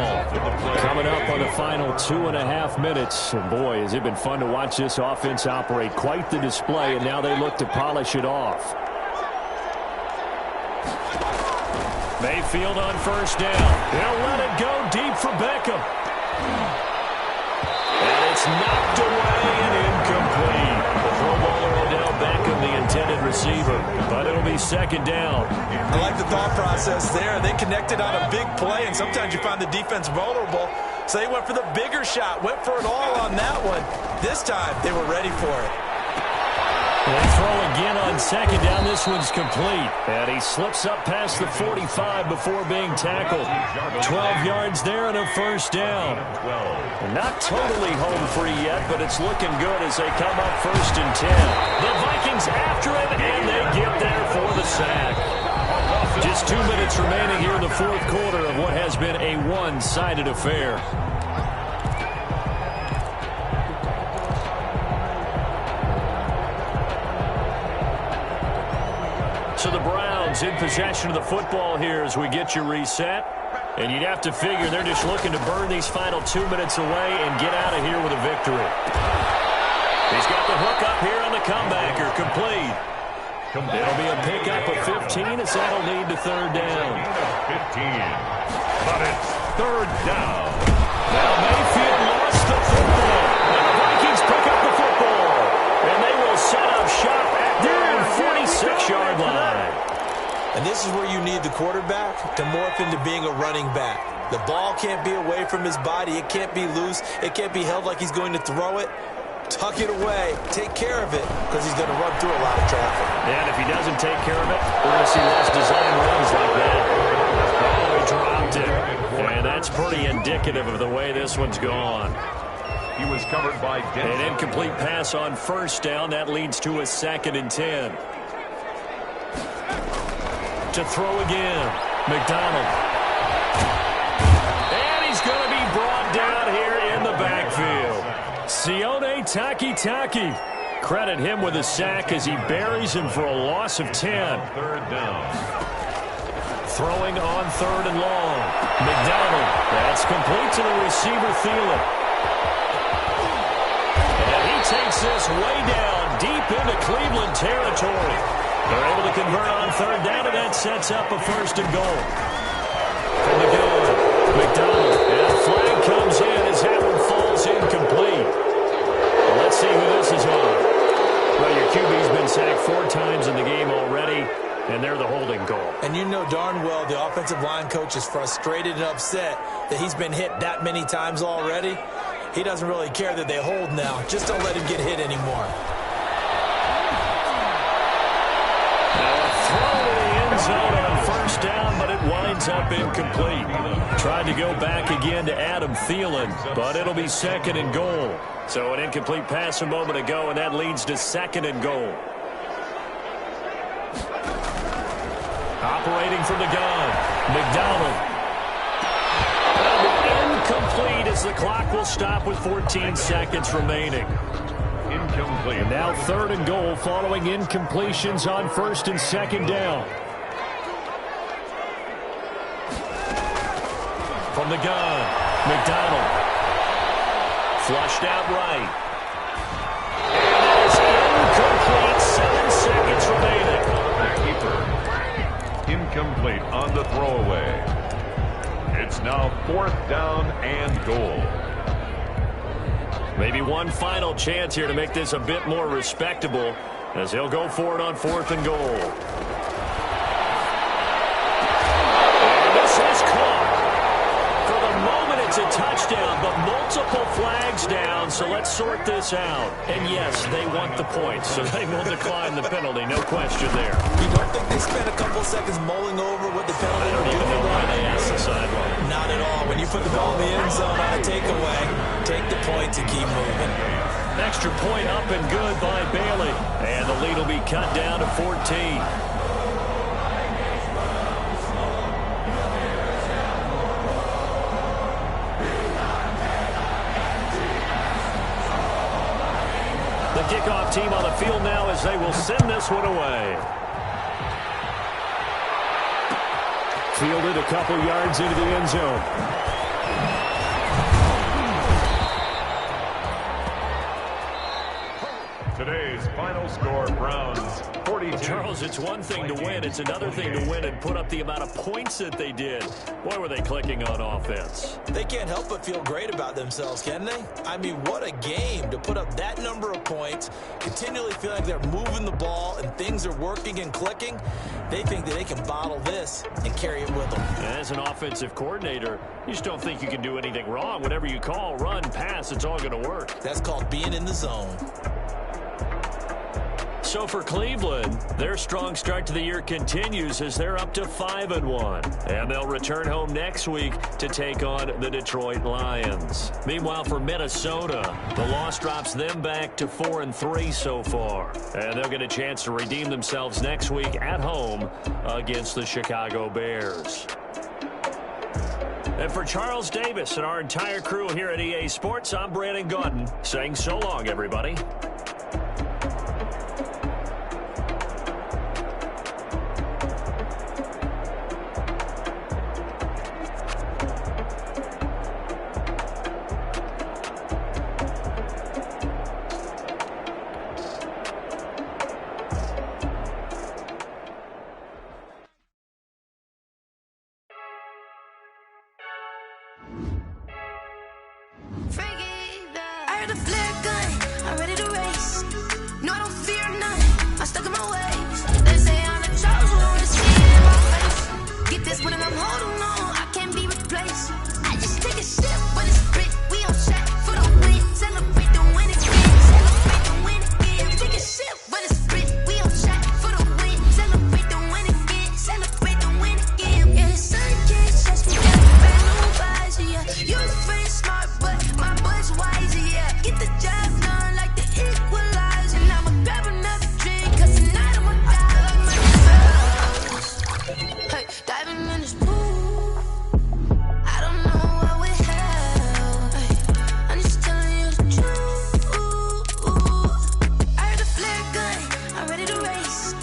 final 2.5 minutes. And boy, has it been fun to watch this offense operate. Quite the display, and now they look to polish it off. Mayfield on first down. He'll let it go deep for Beckham. And it's knocked away and incomplete. The throw baller Odell Beckham, the intended receiver. But it'll be second down. I like the thought process there. They connected on a big play, and sometimes you find the defense vulnerable. So they went for the bigger shot, went for it all on that one. This time, they were ready for it. They throw again on second down. This one's complete. And he slips up past the 45 before being tackled. 12 yards there and a first down. Not totally home free yet, but it's looking good as they come up first and 10. The Vikings after him, and they get there for the sack. Just 2 minutes remaining here in the fourth quarter of what has been a one-sided affair. So the Browns in possession of the football here as we get you reset. And you'd have to figure they're just looking to burn these final 2 minutes away and get out of here with a victory. He's got the hook up here on the comebacker. Complete. It'll be a pickup of 15 as that'll lead to third down. 15. But it's third down. Now Mayfield lost the football. And the Vikings pick up the football. And they will set up shop at their own 46-yard line. And this is where you need the quarterback to morph into being a running back. The ball can't be away from his body. It can't be loose. It can't be held like he's going to throw it. Tuck it away. Take care of it because he's going to run through a lot of traffic. And if he doesn't take care of it, we're going to see less design runs like that. Oh, he dropped it. And that's pretty indicative of the way this one's gone. He was covered by Denton. An incomplete pass on first down. That leads to a 2nd and 10. To throw again. McDonald. And he's going to be brought down here in the backfield. Sione Takitaki. Credit him with a sack as he buries him for a loss of 10. Third down. Throwing on third and long. McDonald. That's complete to the receiver, Thielen. And he takes this way down deep into Cleveland territory. They're able to convert on third down, and that sets up a first and goal. From the gun, McDonald. And a flag comes in as that one falls incomplete. Well, let's see who this is on. Well, your QB's been sacked 4 times in the game already, and they're the holding goal. And you know darn well the offensive line coach is frustrated and upset that he's been hit that many times already. He doesn't really care that they hold now. Just don't let him get hit anymore. Zone on first down, but it winds up incomplete. Tried to go back again to Adam Thielen, but it'll be 2nd and goal. So an incomplete pass a moment ago, and that leads to 2nd and goal. Operating from the gun, McDonald. Incomplete as the clock will stop with 14 seconds remaining. Incomplete. And now 3rd and goal following incompletions on 1st and 2nd down. From the gun, McDonald. Flushed out right. And it is incomplete. 7 seconds remaining. Incomplete on the throwaway. It's now 4th down and goal. Maybe one final chance here to make this a bit more respectable as he'll go for it on 4th and goal. And this is caught. For the moment, it's a touchdown, but multiple flags down, so let's sort this out. And yes, they want the points, so they will decline the penalty, no question there. You don't think they spent a couple seconds mulling over what the penalty? I don't even know why they asked the sideline. Not at all. When you put the ball in the end zone on a takeaway, take the points and keep moving. Extra point up and good by Bailey. And the lead will be cut down to 14. The kickoff team on the field now as they will send this one away. Fielded a couple yards into the end zone. Today's final score, Browns 42. Charles, it's one thing to win. It's another thing to win and put up the amount of points that they did. Boy, were they clicking on offense. They can't help but feel great about themselves, can they? I mean, what a game to put up that number of points, continually feel like they're moving the ball and things are working and clicking. They think that they can bottle this and carry it with them. As an offensive coordinator, you just don't think you can do anything wrong. Whatever you call, run, pass, it's all going to work. That's called being in the zone. So for Cleveland, their strong start to the year continues as they're up to 5-1. And they'll return home next week to take on the Detroit Lions. Meanwhile, for Minnesota, the loss drops them back to 4-3 so far. And they'll get a chance to redeem themselves next week at home against the Chicago Bears. And for Charles Davis and our entire crew here at EA Sports, I'm Brandon Gaudin saying so long, everybody. I heard a flare gun, I'm ready to race. No, I don't fear none, I'm stuck in my ways. They say I'm the chosen one, to see it in my face. Get this one and I'm holding on, I can't be replaced. I just take a sip, but it's grit, we on track for the win. Celebrate the win again, celebrate the win again. Take a sip, but it's grit, we on track for the win. Celebrate the win again, celebrate the win again. Yeah, the sun can't touch me, got a brand new visor, yeah. You was very smart, but my bud's wiser, yeah. Get the job done like the equalizer. And I'ma grab another drink, cause tonight I'ma die like myself. Hey, diving in this pool, I don't know what we have. Hey, I'm just telling you the truth. I heard a flare gun, I'm ready to race.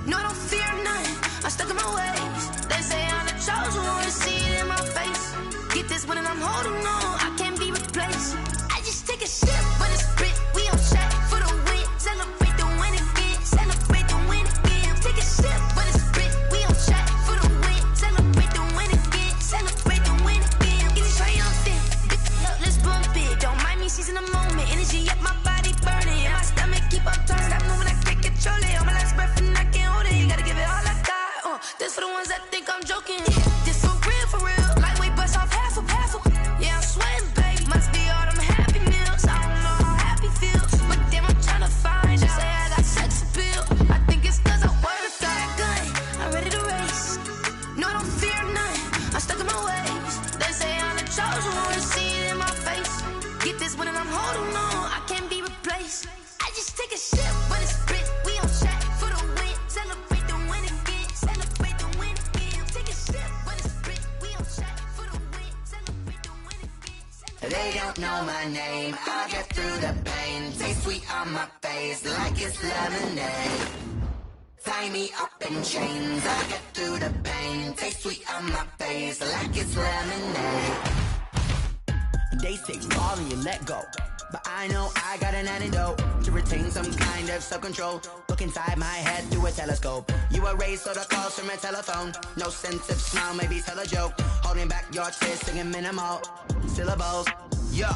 No, I don't fear none, I'm stuck in my ways. They say I'm the chosen one, to see it in my face. Get this one and I'm holding on, I can't be replaced. I just take a sip, but it's grit, we on track for the win. Celebrate the win again, celebrate the win again. Take a sip, but it's grit, we on track for the win. Celebrate the win again, celebrate the win again. Get it triumphant, look, let's bump it. Don't mind me seizing the moment, energy up my body burning. And my stomach keep up turning, stop moving, I can't control it. On my last breath and I can't hold it, you gotta give it all I got. This for the ones that think I'm joking. This for real, lightweight bust off half a. Yeah, I'm sweating, baby. Must be all them happy meals. I don't know how happy feels, but damn, I'm trying to find out. Say I got sex appeal. I think it's cause I work that gun. I'm ready to race. No, I don't fear none, I'm stuck in my ways. They say I'm the chosen one, to see it in my face. Get this one and I'm holding on, I can't be replaced. I just take a sip, but it's grit, we on track for the win. Celebrate the win again, celebrate the win again. Take a sip, but it's grit, we on track for the win. Celebrate the win again. They don't know my name, I get through the pain. Taste sweet on my face like it's lemonade. Tie me up in chains, I get through the pain. Taste sweet on my face like it's lemonade. They say fall and you let go, but I know I got an antidote to retain some kind of self-control. Look inside my head through a telescope. You erase all the calls from a telephone. No sense of smile, maybe tell a joke. Holding back your tears, singing minimal syllables. Yo,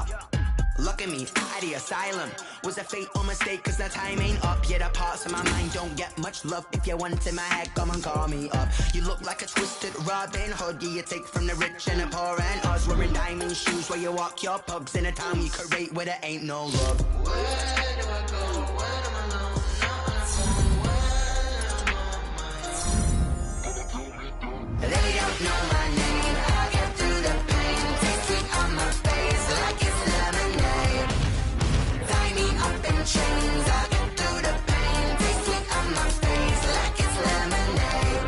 look at me, out the asylum. Was a fate or mistake, cause the time ain't up. Yeah, the parts of my mind don't get much love. If you want in my head, come and call me up. You look like a twisted Robin Hood. Yeah, you take from the rich and the poor and us. Wearing diamond shoes where you walk your pugs in a town you create where there ain't no love. Where do I go? When am I alone? They don't know my name, I get through the pain. Taste sweet on my face like it's lemonade. Tie me up in chains, I get through the pain. Taste sweet on my face like it's lemonade.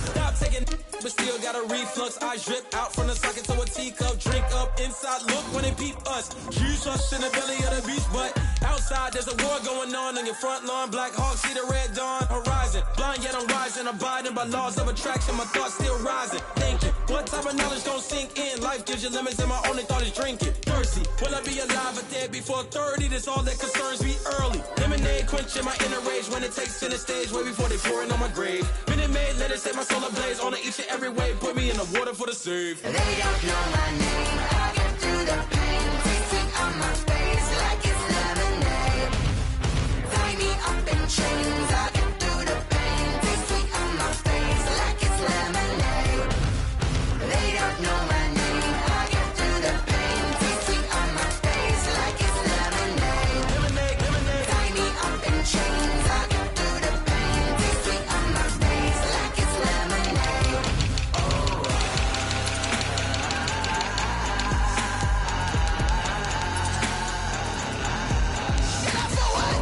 Stop taking, but still got a reflux. I drip out from the socket to a teacup. Drink up inside, look when they peep us. Jesus in the belly of the beast, but outside there's a war going on your front lawn. Black Hawk, see the red dawn horizon. Blind yet I'm rising, abiding by laws of attraction. My thoughts still rising. Thinking What type of knowledge gon' sink in? Life gives you lemons and my only thought is drinking. Thirsty, will I be alive or dead before 30? That's all that concerns me early. Lemonade quenching my inner rage when it takes center stage way before they pouring on my grave. Minute Maid, let it set my soul ablaze on each and every way. Put me in the water for the save. They don't know my name. I get through the pain. Taste sweet on my face like it's lemonade. Tie me up in chains. I get through the pain. Taste sweet on my face like it's lemonade. They don't know my name. I get through the pain. Taste sweet on my face like it's lemonade. Lemonade, lemonade. Tie me up in chains. I get through the pain. Taste sweet on my face like it's lemonade. Shut up for what?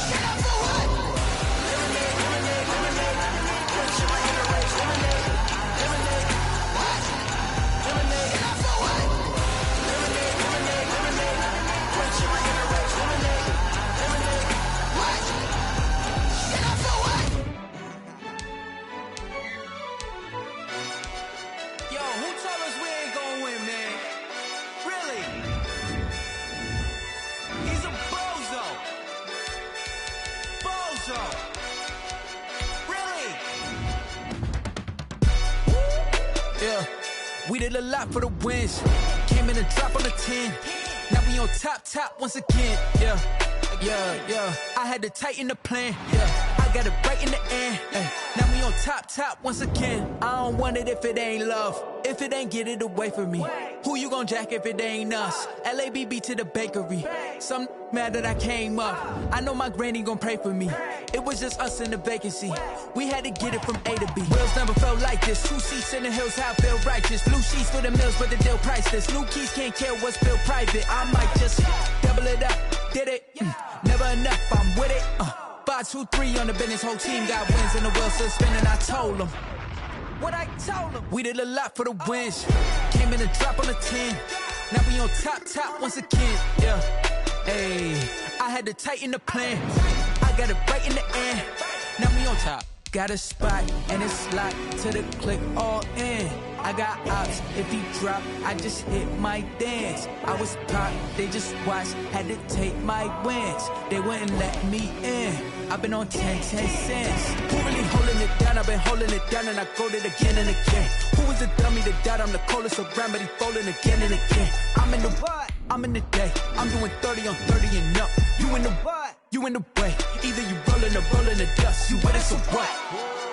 Shut up for what? Lemonade, lemonade, lemonade. Quenching my inner rage. Lemonade, lemonade. What? Lemonade, Shut up for what? lemonade, lemonade, lemonade. Quenching my inner rage. Lemonade, lemonade. What? Shut up for what? Yo, who told us we ain't gonna win, man? Really? He's a bozo. Bozo. Really? Yeah, we did a lot for the wins. Came in a drop on the 10. Now we on top once again. Yeah. I had to tighten the plan. Yeah, I got it right in the end. Ay, now we on top once again. I don't want it if it ain't love. If it ain't, get it away from me. Who you gon' jack if it ain't us? LABB to the bakery. Some mad that I came up. I know my granny gon' pray for me. It was just us in the vacancy. We had to get it from A to B. Wheels never felt like this. 2 seats in the hills, how I feel righteous. Blue sheets for the mills, but the deal priceless. New keys can't care what's feel private. I might just double it up. Did it? Never enough, I'm with it. 5, 2, 3 on the business. Whole team got wins and the wheels still spinning. I told them what I told them. We did a lot for the wins. Came in a drop on the 10. Now we on top once again. Yeah. Hey, I had to tighten the plan. I got it right in the end. Now we on top. Got a spot and it's locked to the click all in. I got ops, if he drop, I just hit my dance. I was pop, they just watched, had to take my wins. They wouldn't let me in. I've been on 10 cents. Who really holding it down? I've been holding it down and I go it again and again. Who was the dummy that died? I'm the coldest around, but he falling again and again. I'm in the what? I'm in the day. I'm doing 30 on 30 and up. You in the what? You in the way. Either you rolling or rolling the dust. You with us or what?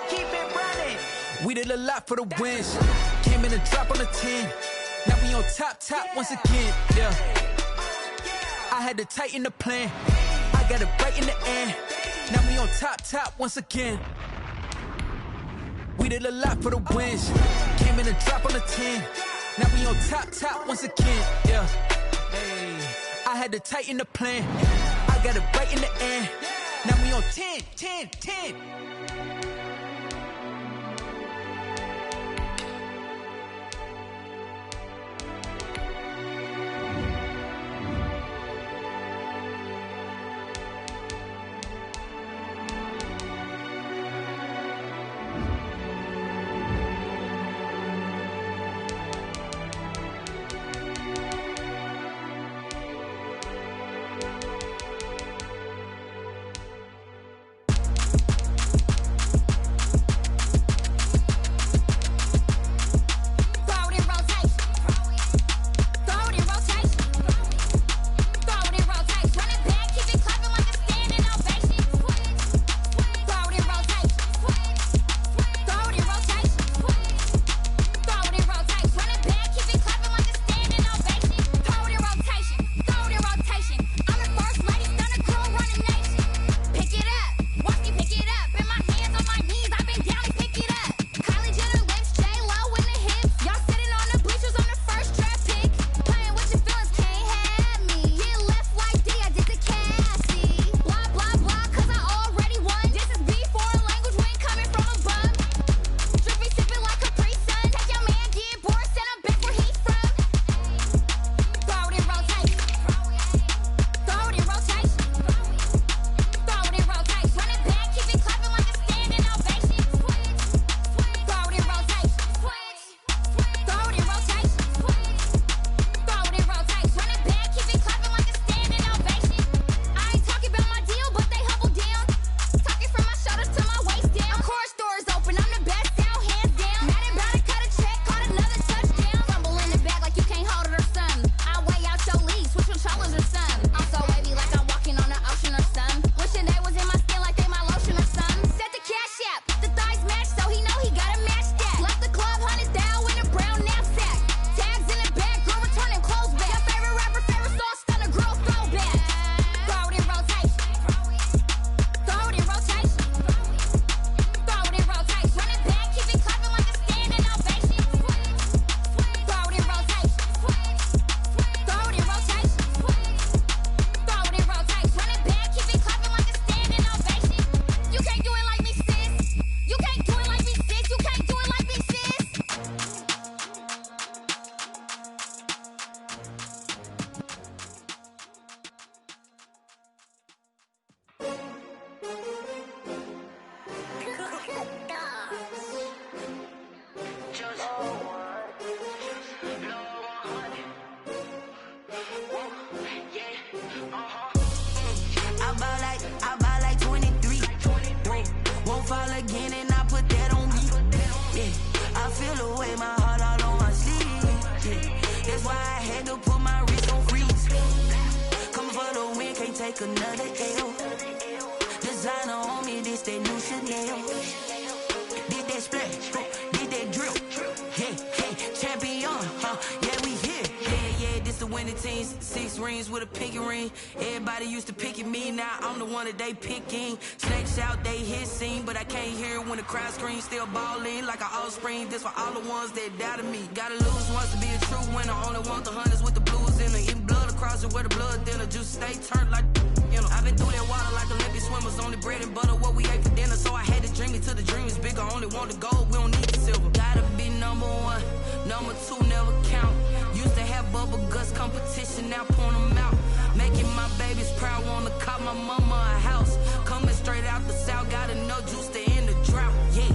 Keep it running. We did a lot for the wins. Came in a drop on the 10. Now we on top once again. Yeah. I had to tighten the plan. I got it right in the end. Now we on top once again. We did a lot for the wins. Came in a drop on the 10. Now we on top once again. Yeah. Hey, I had to tighten the plan. I got it right in the end. Now we on 10. That's why I had to put my wrist on freeze. Coming for the win, can't take another L. Designer on me, this that new Chanel. Did that splash, did that drill. Yeah, champion, yeah, we here. Yeah, this the winning teams. 6 rings with a pinky ring. Everybody used to picking me, now I'm the one that they picking. Snakes out, they hit scene, but I can't hear it when the crowd screams. Still balling like an offspring. This for all the ones that doubted me. Gotta lose once to be a true winner. Only want the hunters with the blues in it. Eating blood across it where the blood dinner. Juice stay turned like, you know. I've been through that water like Olympic swimmers. Only bread and butter, what we ate for dinner. So I had to dream it till the dream is bigger. Only want the gold, we don't need the silver. Gotta be number 1, number 2 never count. Used to have bubble guts competition, now point them out. Making my babies proud, wanna call my mama a house. Coming straight out the south, got enough juice to end the drought. Yeah,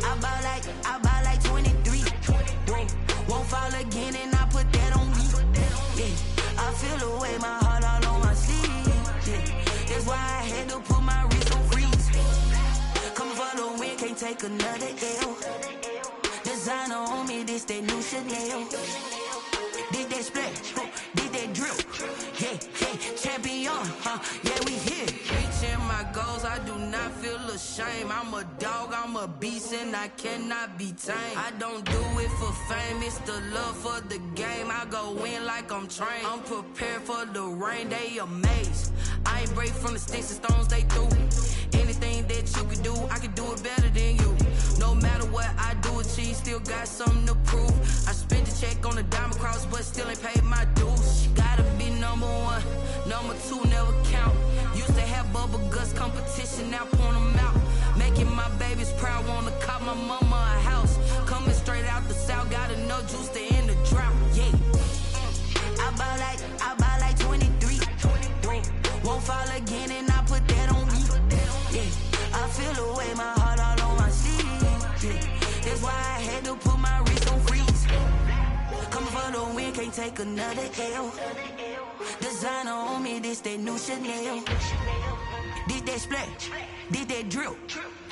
I buy like 23. Won't fall again, and I put that on me. Yeah, I feel the way, my heart all on my sleeve. Yeah, that's why I had to put my wrist on freeze. Coming for the win, can't take another L. Designer on me, this that new Chanel. Did that splash, did that drill. Yeah, champion, yeah, we here. Reaching my goals, I do not feel ashamed. I'm a dog, I'm a beast, and I cannot be tamed. I don't do it for fame, it's the love for the game. I go in like I'm trained. I'm prepared for the rain, they amazed. I ain't break from the sticks and stones they threw. Anything that you can do, I can do it better than you. No matter what I do, achieve, still got something to prove. I spent the check on the diamond cross, but still ain't paid my dues. Gotta be number 1, number 2 never count. Used to have bubble guts competition, now point them out. Making my babies proud, wanna call my mama a house. Coming straight out the south, got enough juice to end the drought. Yeah, I buy like 23. Won't fall again, and I put that on me. Yeah, I feel the way, my heart all on my sleeve. Yeah, that's why I had to put my wrist on freeze. Coming for the win, can't take another L. Designer on me, this that new Chanel. Did that splash, did that drill.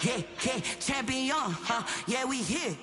Yeah, champion, yeah, we here.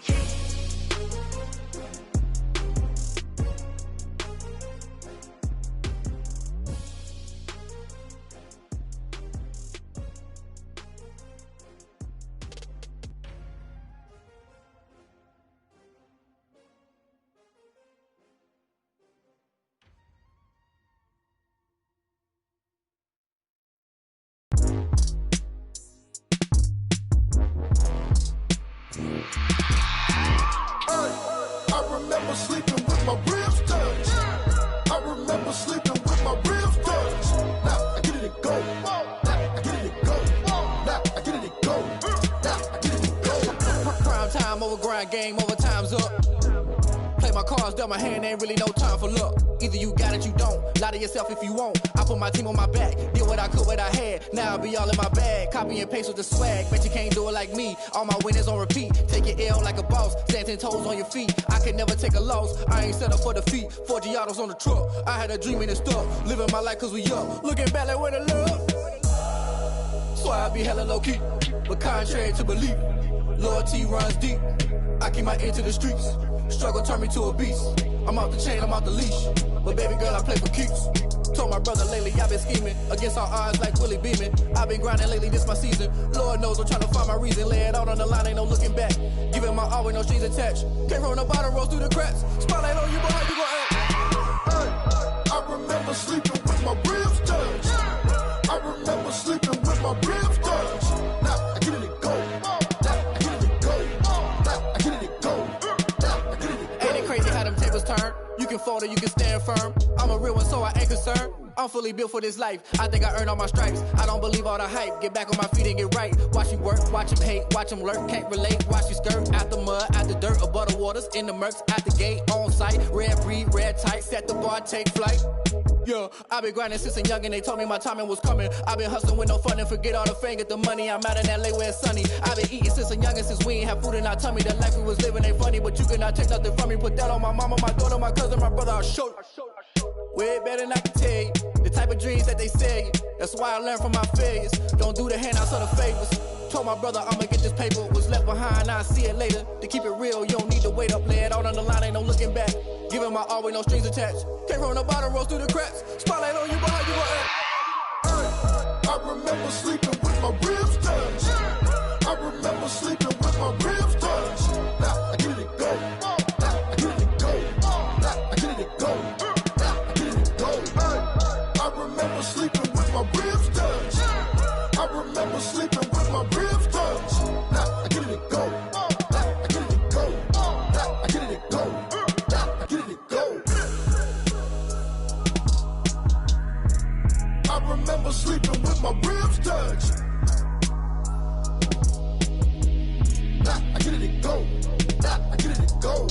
Sleeping with my ribs touched. I remember sleeping with my ribs touched. Now I get it and go. Now I get it and go. Now I get it and go. Now I get it and go. Prime time over grind game, over time's up. Play my cards, dealt my hand, ain't really no time for luck. Either you got it, you don't. Lie to yourself if you won't. I put my team on my back, did what I could, what I had. Now I be all in my bag, copy and paste with the swag. Bet you can't do it like me. All my winners on repeat. Take your L like a boss, stand 10 toes on your feet. I can never take a loss. I ain't set up for defeat. 4 Giottos on the truck. I had a dream and it stuck. Living my life cause we up. Looking back like where the love. So I be hella low key, but contrary to belief, loyalty runs deep. I keep my ear to the streets. Struggle turned me to a beast. I'm out the chain, I'm out the leash. But baby girl, I play for keeps. Told my brother lately, I've been scheming against all odds like Willie Beeman. I've been grinding lately, this my season. Lord knows I'm trying to find my reason. Lay it out on the line, ain't no looking back. Giving my all with no strings attached. Can't roll no bottom, rolls through the cracks. Spotlight on you, but how you gon' act? I remember sleeping with my ribs touched. I remember sleeping with my ribs touched. Now I get it and go. Now I get it and go. Now I get it and go. Now I get it and go. Ain't it crazy how them tables turn? You can fold or you can stand firm. I'm a real one, so I ain't concerned. I'm fully built for this life. I think I earned all my stripes. I don't believe all the hype. Get back on my feet and get right. Watch you work, watch him hate, watch him lurk. Can't relate, watch you skirt. Out the mud, out the dirt, above the waters, in the murks, out the gate, on site. Red breed, red tight, set the bar, take flight. Yeah, I been grinding since a young and they told me my timing was coming. I been hustling with no fun and forget all the fame, get the money. I'm out in LA where it's sunny. I been eating since a young and since we ain't have food in our tummy. The life we was living ain't funny, but you cannot take nothing from me. Put that on my mama, my daughter, my cousin, my brother, I'll show you. Way better than I can tell you. The type of dreams that they sell you. That's why I learned from my failures. Don't do the handouts or the favors. Told my brother I'ma get this paper. Was left behind, I'll see it later. To keep it real, you don't need to wait up. Lay it out on the line, ain't no looking back. Giving my all with no strings attached. Came from the bottom, rose through the cracks. Spotlight on you, boy, you gon' act. I remember sleeping with my ribs touched. I remember sleeping with my ribs touched. Now I get it go. Now I get it go. Now I get it go. Now I get it go. I remember sleeping with my ribs touched. I remember sleeping with my ribs touched. Now I get it go. Now I get it go. Now I get it go. Now I get it go. I remember sleeping with my ribs touched. Nah, I get it go. Nah, I get it go.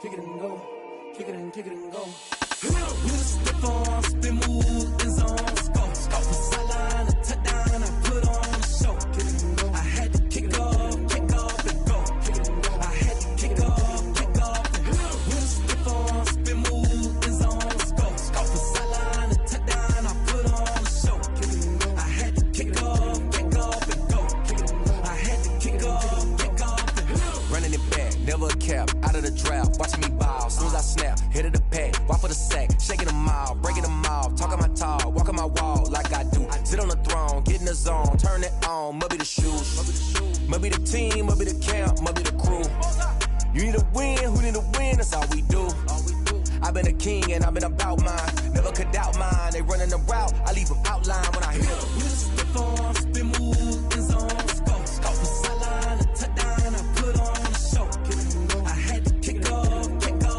Kick it and go. Kick it and kick it and go. With a slip on, spin move, in zone, scope. From sideline to touchdown, I put on a show. Kick it and go. I had to kick off and go. Kick it and go. I had to kick off and go. With a slip on, spin move, in zone, scope. From sideline to touchdown, I put on a show. Kick it and go. I had to kick off and go. Kick it and go. I had to kick off and go. Running it back, never a cap, out of the draft, watching me ball, soon as I snap, hit of the pack, walk for the sack, shaking them all, breaking them off, talking my talk, walking my wall like I do, sit on the throne, get in the zone, turn it on, must be the shoes, must be the team, must be the camp, must be the crew, you need a win, who need a win, that's all we do, I've been a king and I've been about mine, never could doubt mine, they running the route, I leave them outline when I hit them. With a slip on, spin move, in zone, scope. From sideline to touchdown, I put on a show. Kick it and go. I had to kick off and go.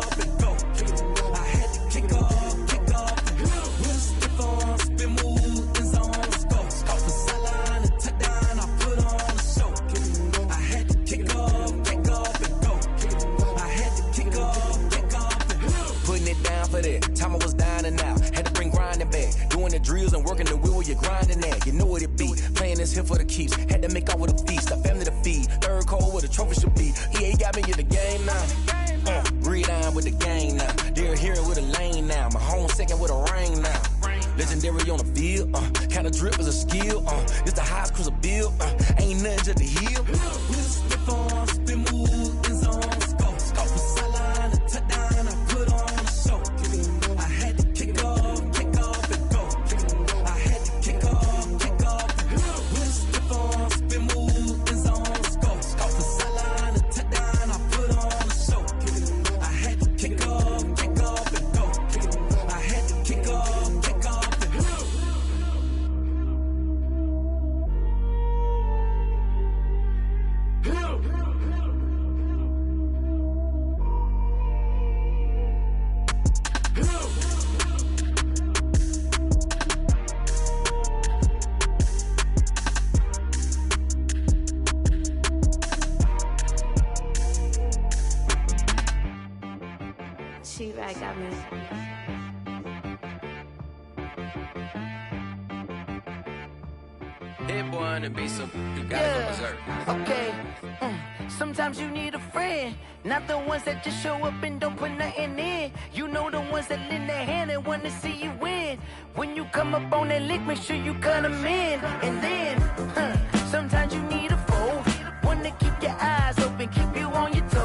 Kick it and go. I had to kick off and go. With a slip on, spin move, in zone, scope. From sideline to touchdown, I put on a show. Kick it and go. I had to kick off and go. Kick it and go. I had to kick off and go. Putting it down for that, time I was down and out, had to bring grinding back, doing the drills and working the wheel where you're grinding at, you know what it be, playing this here for the keeps, had to make off with a feast, a family to feed, third cold where the trophy should be, EA got me in the game now, breathe on with the game now, they're here with a lane now, my home second with a ring now, legendary on the field, kind of drip is a skill, it's the highest cruiser bill, ain't nothing just to heal. With a slip on, spin move, in zone, scope. From sideline to touchdown, I put on a show. Kick it and go. I had to kick off and go. Kick it and go. I had to kick off and go. With a slip on, spin move, in zone, scope. From sideline to touchdown, I put on a show. Kick it and go. I had to kick off and go. Kick it and go. I had to kick off and go. She-Rag got me. Hit boy on the beat, so you gotta go berserk. Okay. Sometimes you need a friend, not the ones that just show up and don't put nothing in. You know the ones that lend their hand and want to see you win. When you come up on that lick, make sure you cut them in. And then, sometimes you need a foe, one to keep your eyes open, keep you on your toes.